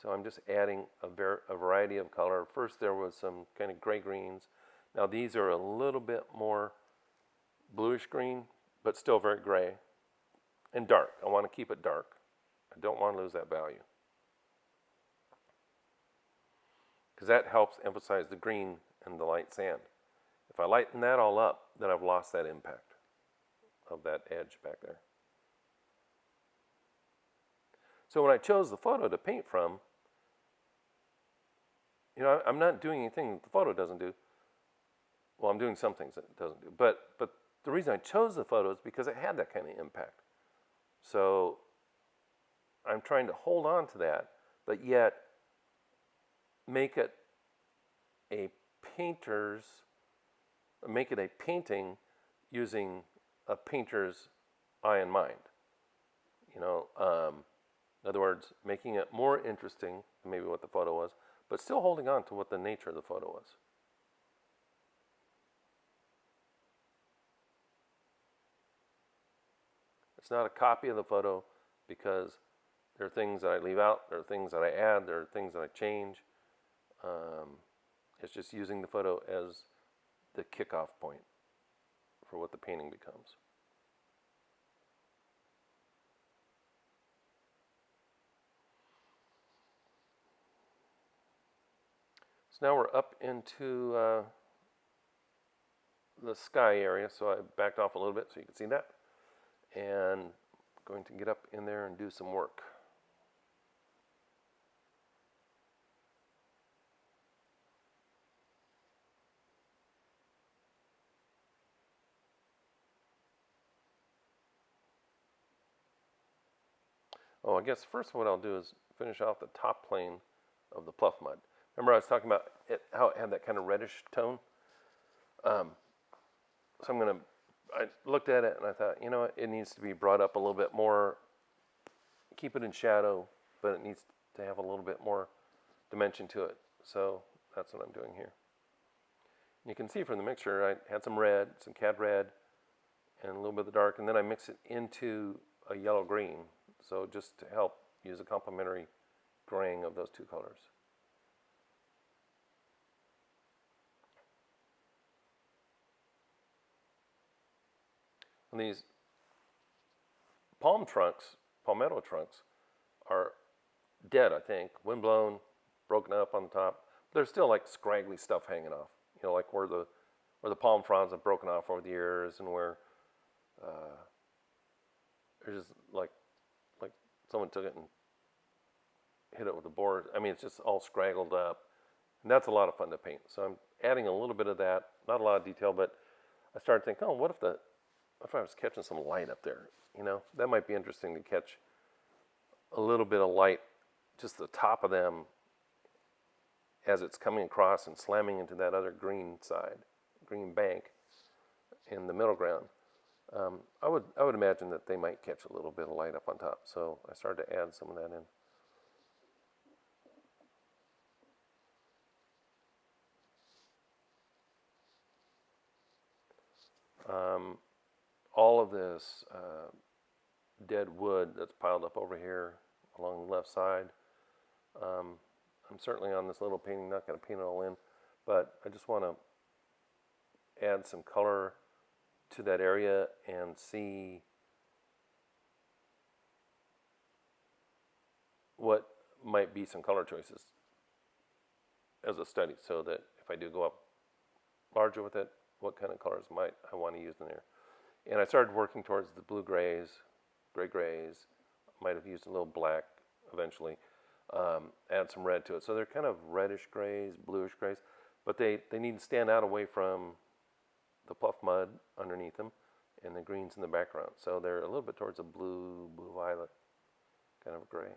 So I'm just adding a variety of color. First there was some kind of gray greens. Now these are a little bit more bluish green, but still very gray and dark. I want to keep it dark. I don't want to lose that value. Because that helps emphasize the green and the light sand. If I lighten that all up, then I've lost that impact of that edge back there. So when I chose the photo to paint from, I'm not doing anything that the photo doesn't do. Well, I'm doing some things that it doesn't do. But the reason I chose the photo is because it had that kind of impact. So I'm trying to hold on to that, but yet make it a painter's make it a painting using a painter's eye in mind. You know, in other words, making it more interesting than maybe what the photo was, but still holding on to what the nature of the photo was. It's not a copy of the photo because there are things that I leave out, there are things that I add, there are things that I change. It's just using the photo as the kickoff point for what the painting becomes. So now we're up into the sky area, so I backed off a little bit so you can see that. And I'm going to get up in there and do some work. Oh, I guess first what I'll do is finish off the top plane of the pluff mud. Remember I was talking about how it had that kind of reddish tone? So I looked at it and I thought, you know what, it needs to be brought up a little bit more. Keep it in shadow, but it needs to have a little bit more dimension to it. So that's what I'm doing here. You can see from the mixture, I had some red, some cad red, and a little bit of the dark, and then I mix it into a yellow-green. So just to help use a complementary graying of those two colors. And these palmetto trunks, are dead, I think, windblown, broken up on the top. There's still like scraggly stuff hanging off. You know, like where the palm fronds have broken off over the years, and where there's just like someone took it and hit it with a board. I mean, it's just all scraggled up, and that's a lot of fun to paint. So I'm adding a little bit of that, not a lot of detail, but I started thinking, oh, what if I was catching some light up there? You know, that might be interesting to catch a little bit of light, just the top of them as it's coming across and slamming into that other green bank in the middle ground. I would imagine that they might catch a little bit of light up on top. So I started to add some of that in. All of this dead wood that's piled up over here along the left side. I'm certainly on this little painting not going to paint it all in, but I just want to add some color to that area and see what might be some color choices as a study, so that if I do go up larger with it, what kind of colors might I want to use in there. And I started working towards the blue grays, gray grays. Might have used a little black eventually. Add some red to it. So they're kind of reddish grays, bluish grays, but they need to stand out away from the pluff mud underneath them and the greens in the background. So they're a little bit towards a blue-violet kind of gray.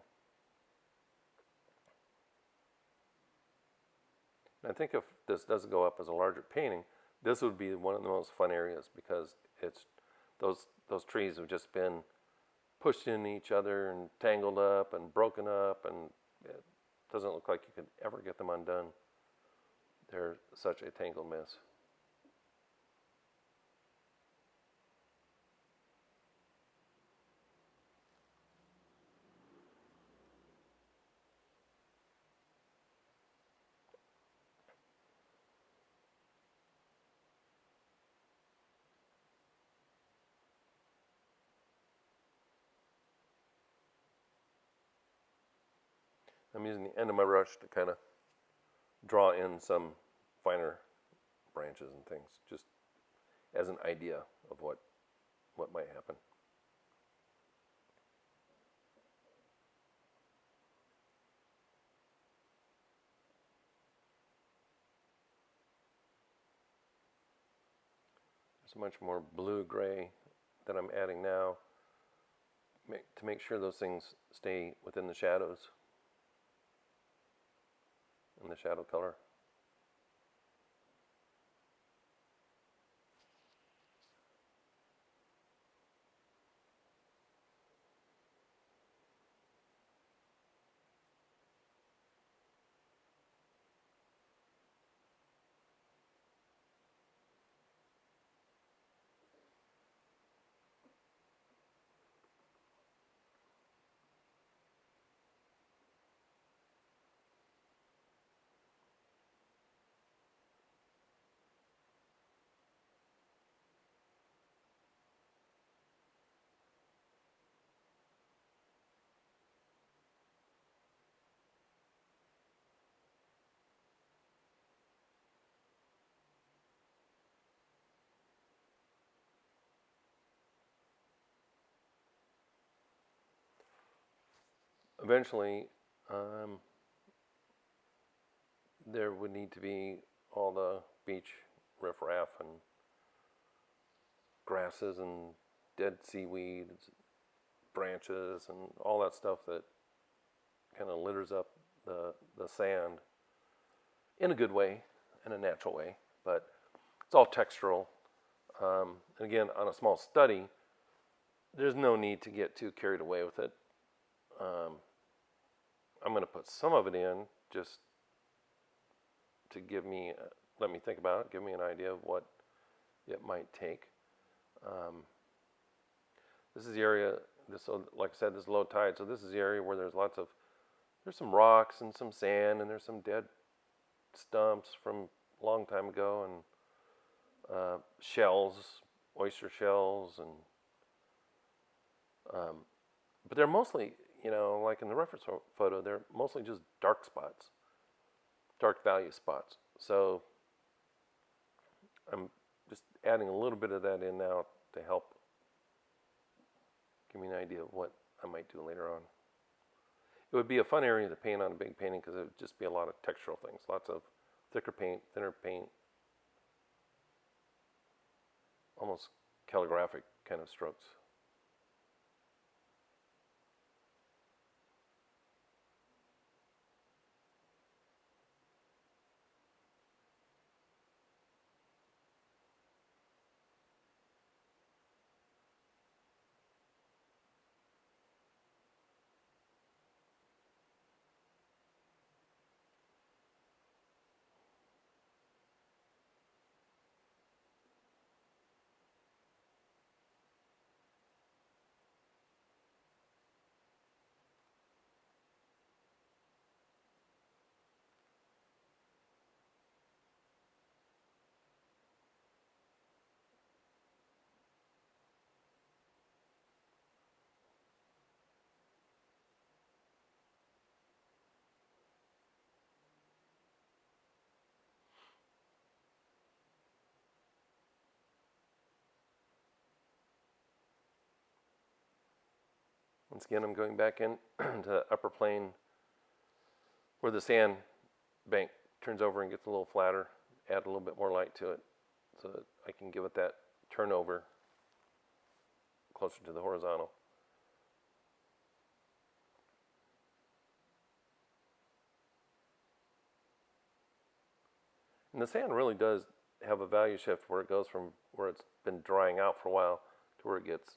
And I think if this doesn't go up as a larger painting, this would be one of the most fun areas, because it's those trees have just been pushed into each other and tangled up and broken up, and it doesn't look like you could ever get them undone. They're such a tangled mess. I'm using the end of my brush to kind of draw in some finer branches and things, just as an idea of what might happen. There's much more blue-gray that I'm adding now to make sure those things stay within the shadows and the shadow color. eventually, there would need to be all the beach riffraff and grasses and dead seaweeds, branches, and all that stuff that kind of litters up the sand in a good way, in a natural way, but it's all textural. And again, on a small study, there's no need to get too carried away with it. I'm going to put some of it in just to let me think about it, give me an idea of what it might take. This is the area, like I said, this is low tide, so this is the area where there's some rocks and some sand, and there's some dead stumps from a long time ago, and shells, oyster shells, and but they're mostly, like in the reference photo, they're mostly just dark spots, dark value spots. So I'm just adding a little bit of that in now to help give me an idea of what I might do later on. It would be a fun area to paint on a big painting because it would just be a lot of textural things, lots of thicker paint, thinner paint, almost calligraphic kind of strokes. Once again, I'm going back in to the upper plane where the sand bank turns over and gets a little flatter, add a little bit more light to it so that I can give it that turnover closer to the horizontal. And the sand really does have a value shift where it goes from where it's been drying out for a while to where it gets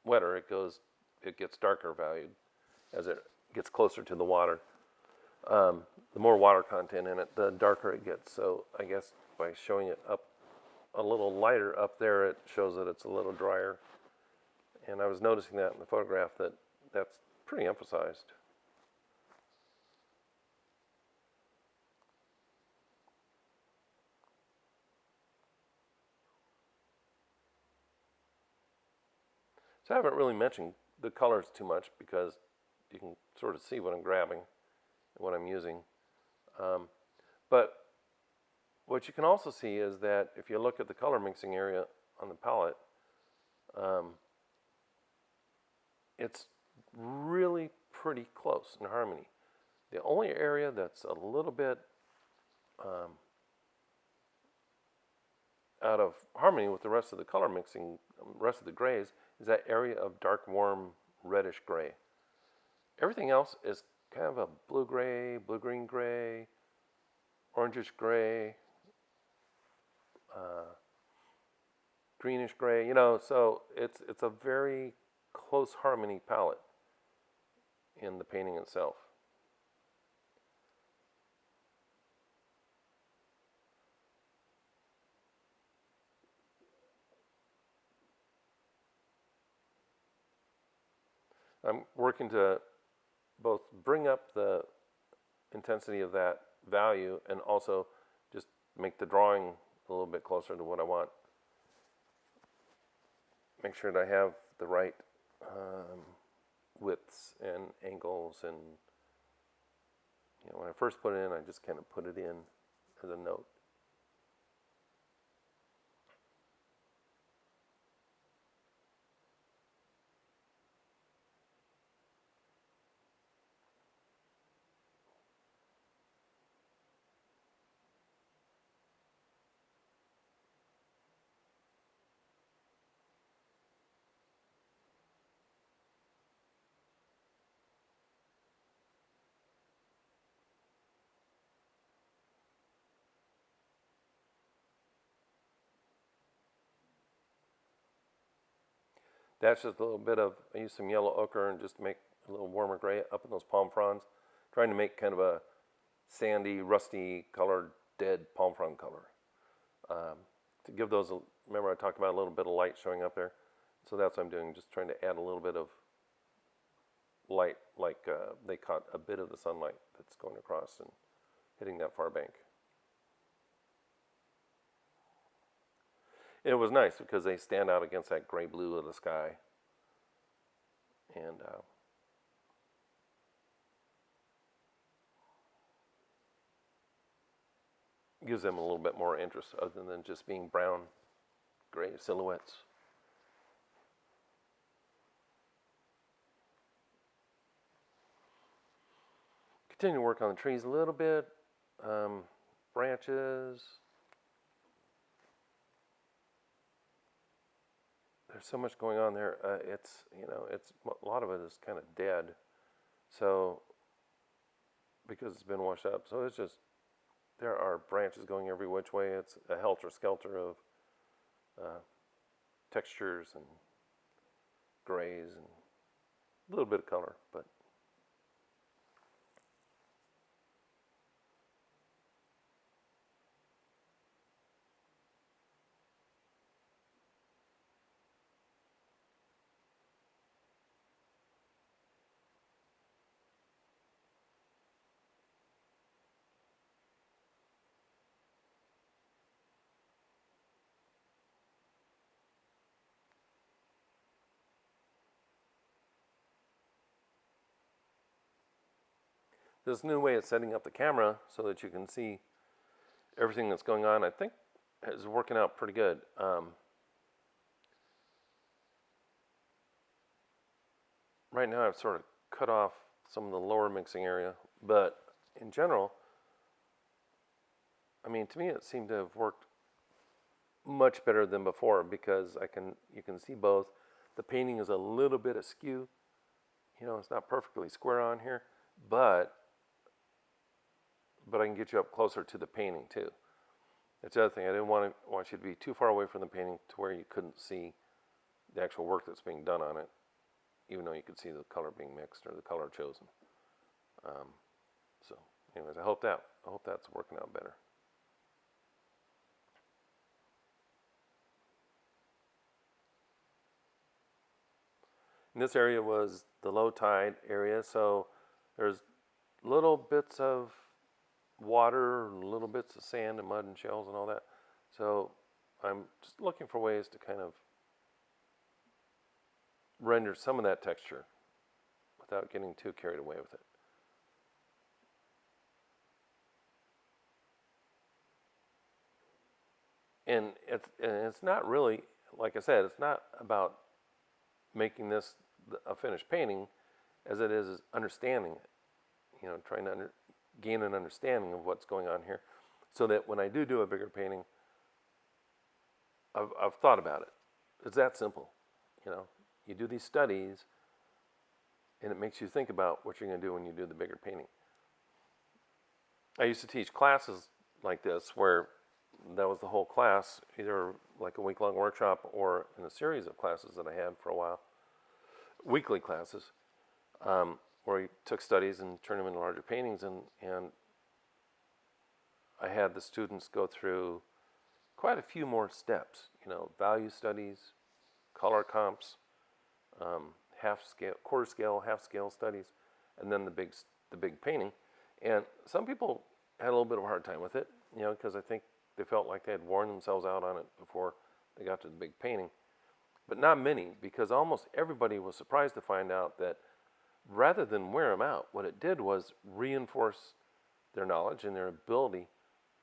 wetter. It gets darker valued as it gets closer to the water. The more water content in it, the darker it gets. So I guess by showing it up a little lighter up there, it shows that it's a little drier. And I was noticing that in the photograph that's pretty emphasized. So I haven't really mentioned the colors too much because you can sort of see what I'm grabbing and what I'm using. But what you can also see is that if you look at the color mixing area on the palette, it's really pretty close in harmony. The only area that's a little bit out of harmony with the rest of the color mixing, rest of the grays, is that area of dark, warm, reddish gray. Everything else is kind of a blue-gray, blue-green gray, orangish gray, greenish gray, so it's a very close harmony palette in the painting itself. I'm working to both bring up the intensity of that value and also just make the drawing a little bit closer to what I want. Make sure that I have the right widths and angles, and when I first put it in, I just kind of put it in as a note. That's just a little bit of, I use some yellow ochre and just make a little warmer gray up in those palm fronds, trying to make kind of a sandy, rusty colored, dead palm frond color. To give those, remember I talked about a little bit of light showing up there? So that's what I'm doing, just trying to add a little bit of light, like they caught a bit of the sunlight that's going across and hitting that far bank. It was nice because they stand out against that gray blue of the sky. And gives them a little bit more interest other than just being brown, gray silhouettes. Continue to work on the trees a little bit, branches. There's so much going on there. It's a lot of it is kind of dead. So because it's been washed up, so it's just there are branches going every which way. It's a helter-skelter of textures and grays and a little bit of color, but this new way of setting up the camera so that you can see everything that's going on, I think, is working out pretty good. Right now I've sort of cut off some of the lower mixing area, but in general, I mean, to me it seemed to have worked much better than before because you can see both. The painting is a little bit askew. It's not perfectly square on here, but I can get you up closer to the painting too. That's the other thing. I didn't want you to be too far away from the painting to where you couldn't see the actual work that's being done on it, even though you could see the color being mixed or the color chosen. So, anyways, I hope that's working out better. And this area was the low tide area, so there's little bits of water, little bits of sand and mud and shells and all that. So I'm just looking for ways to kind of render some of that texture without getting too carried away with it. And it's not really, like I said, it's not about making this a finished painting as it is understanding it. Trying to gain an understanding of what's going on here so that when I do a bigger painting, I've thought about it. It's that simple. You do these studies and it makes you think about what you're going to do when you do the bigger painting. I used to teach classes like this where that was the whole class, either like a week-long workshop or in a series of classes that I had for a while, weekly classes, where you took studies and turned them into larger paintings, and I had the students go through quite a few more steps, value studies, color comps, half scale, quarter scale, half scale studies, and then the big painting. And some people had a little bit of a hard time with it, because I think they felt like they had worn themselves out on it before they got to the big painting. But not many, because almost everybody was surprised to find out that rather than wear them out, what it did was reinforce their knowledge and their ability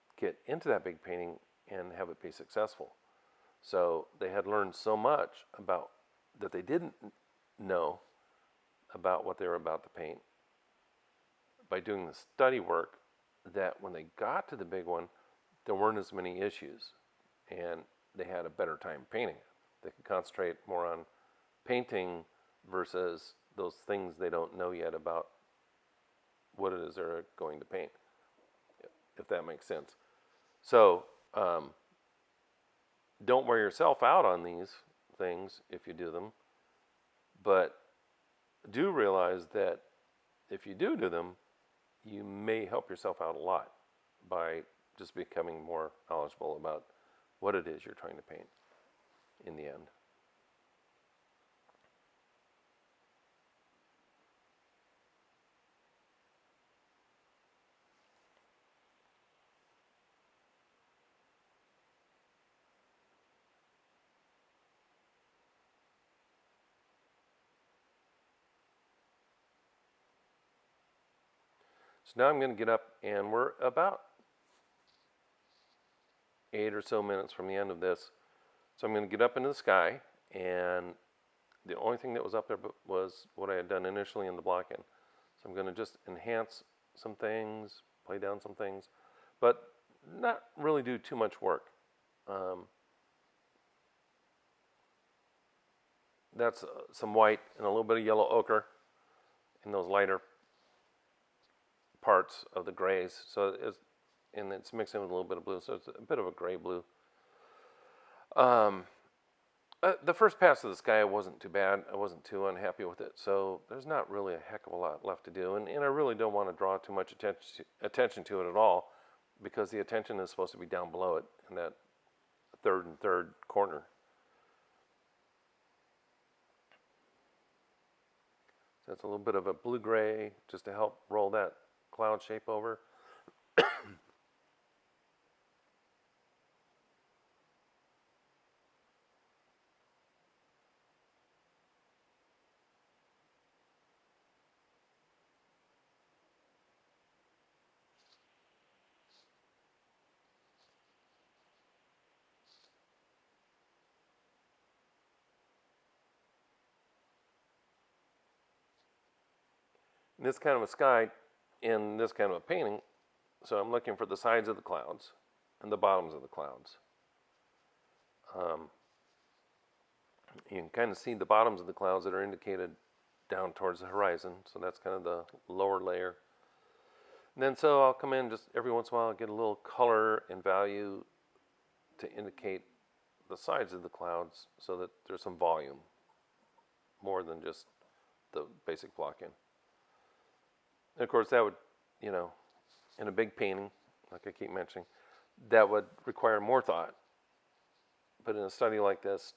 to get into that big painting and have it be successful. So they had learned so much about that they didn't know about what they were about to paint by doing the study work, that when they got to the big one, there weren't as many issues and they had a better time painting it. They could concentrate more on painting versus those things they don't know yet about what it is they're going to paint, if that makes sense. So don't wear yourself out on these things if you do them. But do realize that if you do them, you may help yourself out a lot by just becoming more knowledgeable about what it is you're trying to paint in the end. So now I'm going to get up, and we're about 8 or so minutes from the end of this. So I'm going to get up into the sky, and the only thing that was up there was what I had done initially in the block-in. So I'm going to just enhance some things, play down some things, but not really do too much work. That's some white and a little bit of yellow ochre in those lighter parts of the grays. So it's mixing with a little bit of blue, so it's a bit of a gray blue. The first pass of the sky wasn't too bad. I wasn't too unhappy with it. So there's not really a heck of a lot left to do. And I really don't want to draw too much attention to it at all, because the attention is supposed to be down below it in that third and third corner. So it's a little bit of a blue-gray just to help roll that cloud shape over. In this kind of a sky, in this kind of a painting, so I'm looking for the sides of the clouds and the bottoms of the clouds. You can kind of see the bottoms of the clouds that are indicated down towards the horizon, so that's kind of the lower layer. And then so I'll come in just every once in a while, get a little color and value to indicate the sides of the clouds so that there's some volume, more than just the basic block-in. And of course that would, in a big painting, like I keep mentioning, that would require more thought. But in a study like this,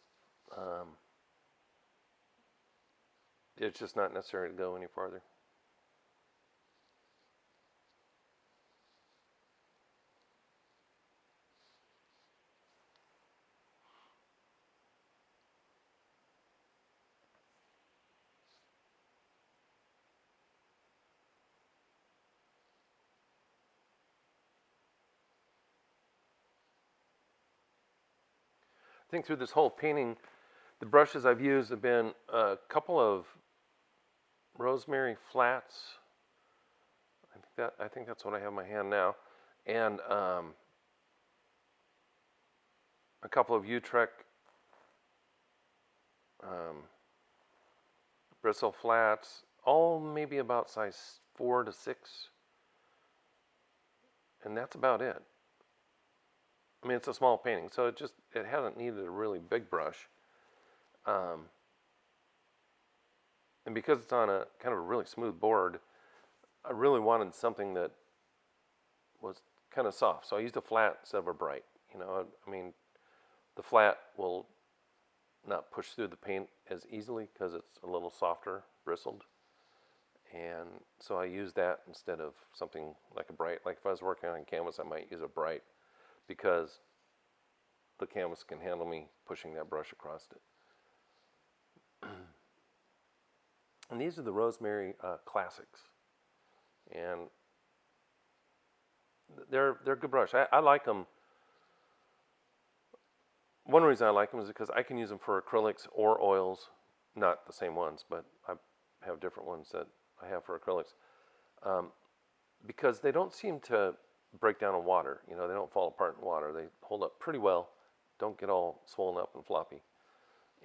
it's just not necessary to go any farther. I think through this whole painting, the brushes I've used have been a couple of rosemary flats. I think that's what I have in my hand now, and a couple of Utrecht bristle flats, all maybe about size 4 to 6, and that's about it. I mean, it's a small painting, so it hasn't needed a really big brush. And because it's on a kind of a really smooth board, I really wanted something that was kind of soft. So I used a flat instead of a bright. I mean, the flat will not push through the paint as easily because it's a little softer, bristled. And so I used that instead of something like a bright. Like if I was working on canvas, I might use a bright, because the canvas can handle me pushing that brush across it. And these are the Rosemary Classics, and they're good brush. I like them. One reason I like them is because I can use them for acrylics or oils, not the same ones, but I have different ones that I have for acrylics, because they don't seem to break down in water. They don't fall apart in water. They hold up pretty well, don't get all swollen up and floppy.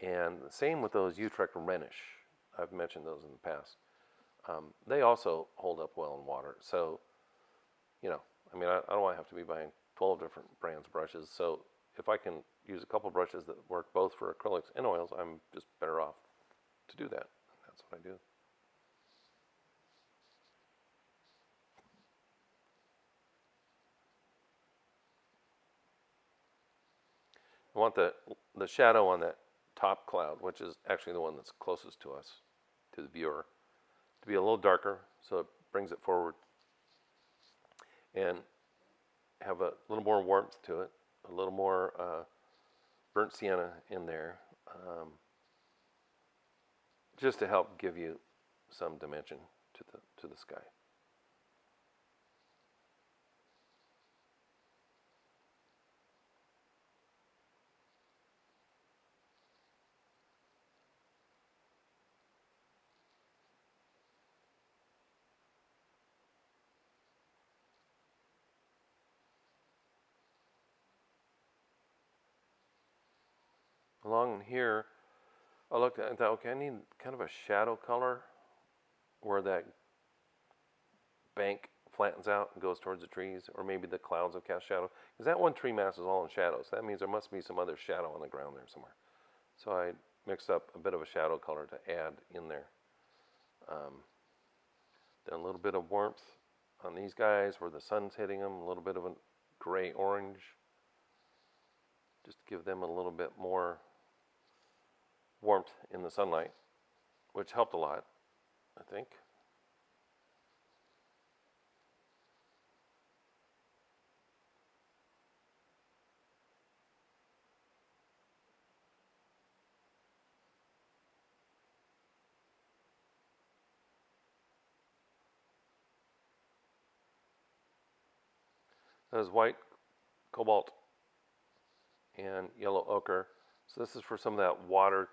And the same with those Utrecht Rhenish. I've mentioned those in the past. They also hold up well in water. So, I don't want to have to be buying 12 different brands of brushes. So if I can use a couple brushes that work both for acrylics and oils, I'm just better off. to do that. That's what I do. I want the shadow on that top cloud, which is actually the one that's closest to us, to the viewer, to be a little darker, so it brings it forward, and have a little more warmth to it, a little more burnt sienna in there, just to help give you some dimension to the sky. Along here, I looked at it and thought, okay, I need kind of a shadow color where that bank flattens out and goes towards the trees, or maybe the clouds will cast shadow. Because that one tree mass is all in shadows. That means there must be some other shadow on the ground there somewhere. So I mixed up a bit of a shadow color to add in there. Then a little bit of warmth on these guys where the sun's hitting them, a little bit of a gray-orange, just to give them a little bit more warmth in the sunlight, which helped a lot, I think. That is white, cobalt, and yellow ochre. So this is for some of that water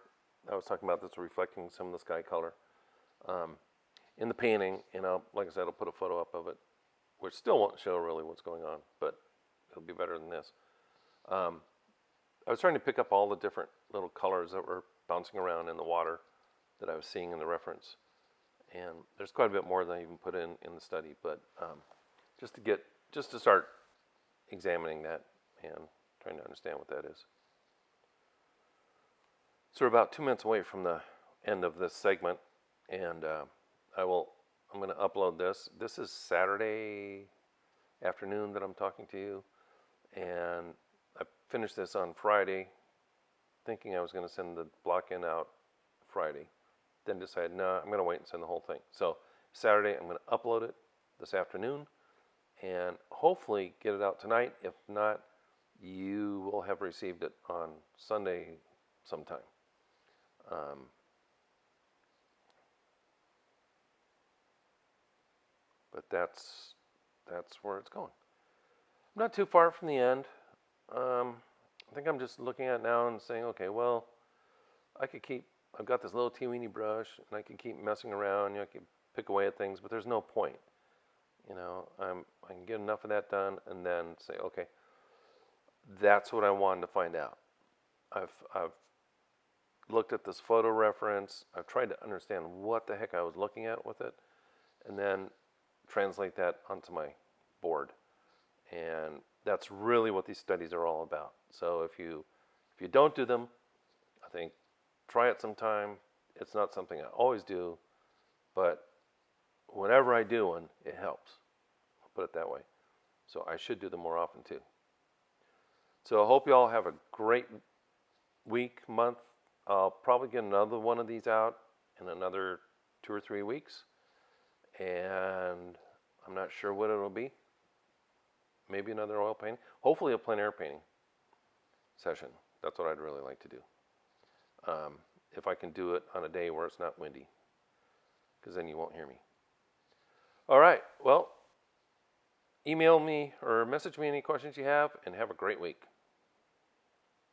I was talking about that's reflecting some of the sky color in the painting. And like I said, I'll put a photo up of it, which still won't show really what's going on, but it'll be better than this. I was trying to pick up all the different little colors that were bouncing around in the water that I was seeing in the reference. And there's quite a bit more than I even put in the study, but just to start examining that and trying to understand what that is. So we're about 2 minutes away from the end of this segment, and I'm going to upload this. This is Saturday afternoon that I'm talking to you, and I finished this on Friday, thinking I was going to send the block-in out Friday. Then decided, no, I'm going to wait and send the whole thing. So Saturday, I'm going to upload it this afternoon, and hopefully get it out tonight. If not, you will have received it on Sunday sometime. But that's where it's going. I'm not too far from the end. I think I'm just looking at it now and saying, okay, well, I've got this little teeny brush, and I can keep messing around. I can pick away at things, but there's no point. I can get enough of that done, and then say, okay, that's what I wanted to find out. I've looked at this photo reference. I've tried to understand what the heck I was looking at with it, and then translate that onto my board. And that's really what these studies are all about. So if you don't do them, I think try it sometime. It's not something I always do, but whenever I do one, it helps. I'll put it that way. So I should do them more often too. So I hope you all have a great week, month. I'll probably get another one of these out in another 2 or 3 weeks. And I'm not sure what it'll be. Maybe another oil painting. Hopefully a plein air painting session. That's what I'd really like to do. If I can do it on a day where it's not windy. Because then you won't hear me. All right. Well, email me or message me any questions you have, and have a great week.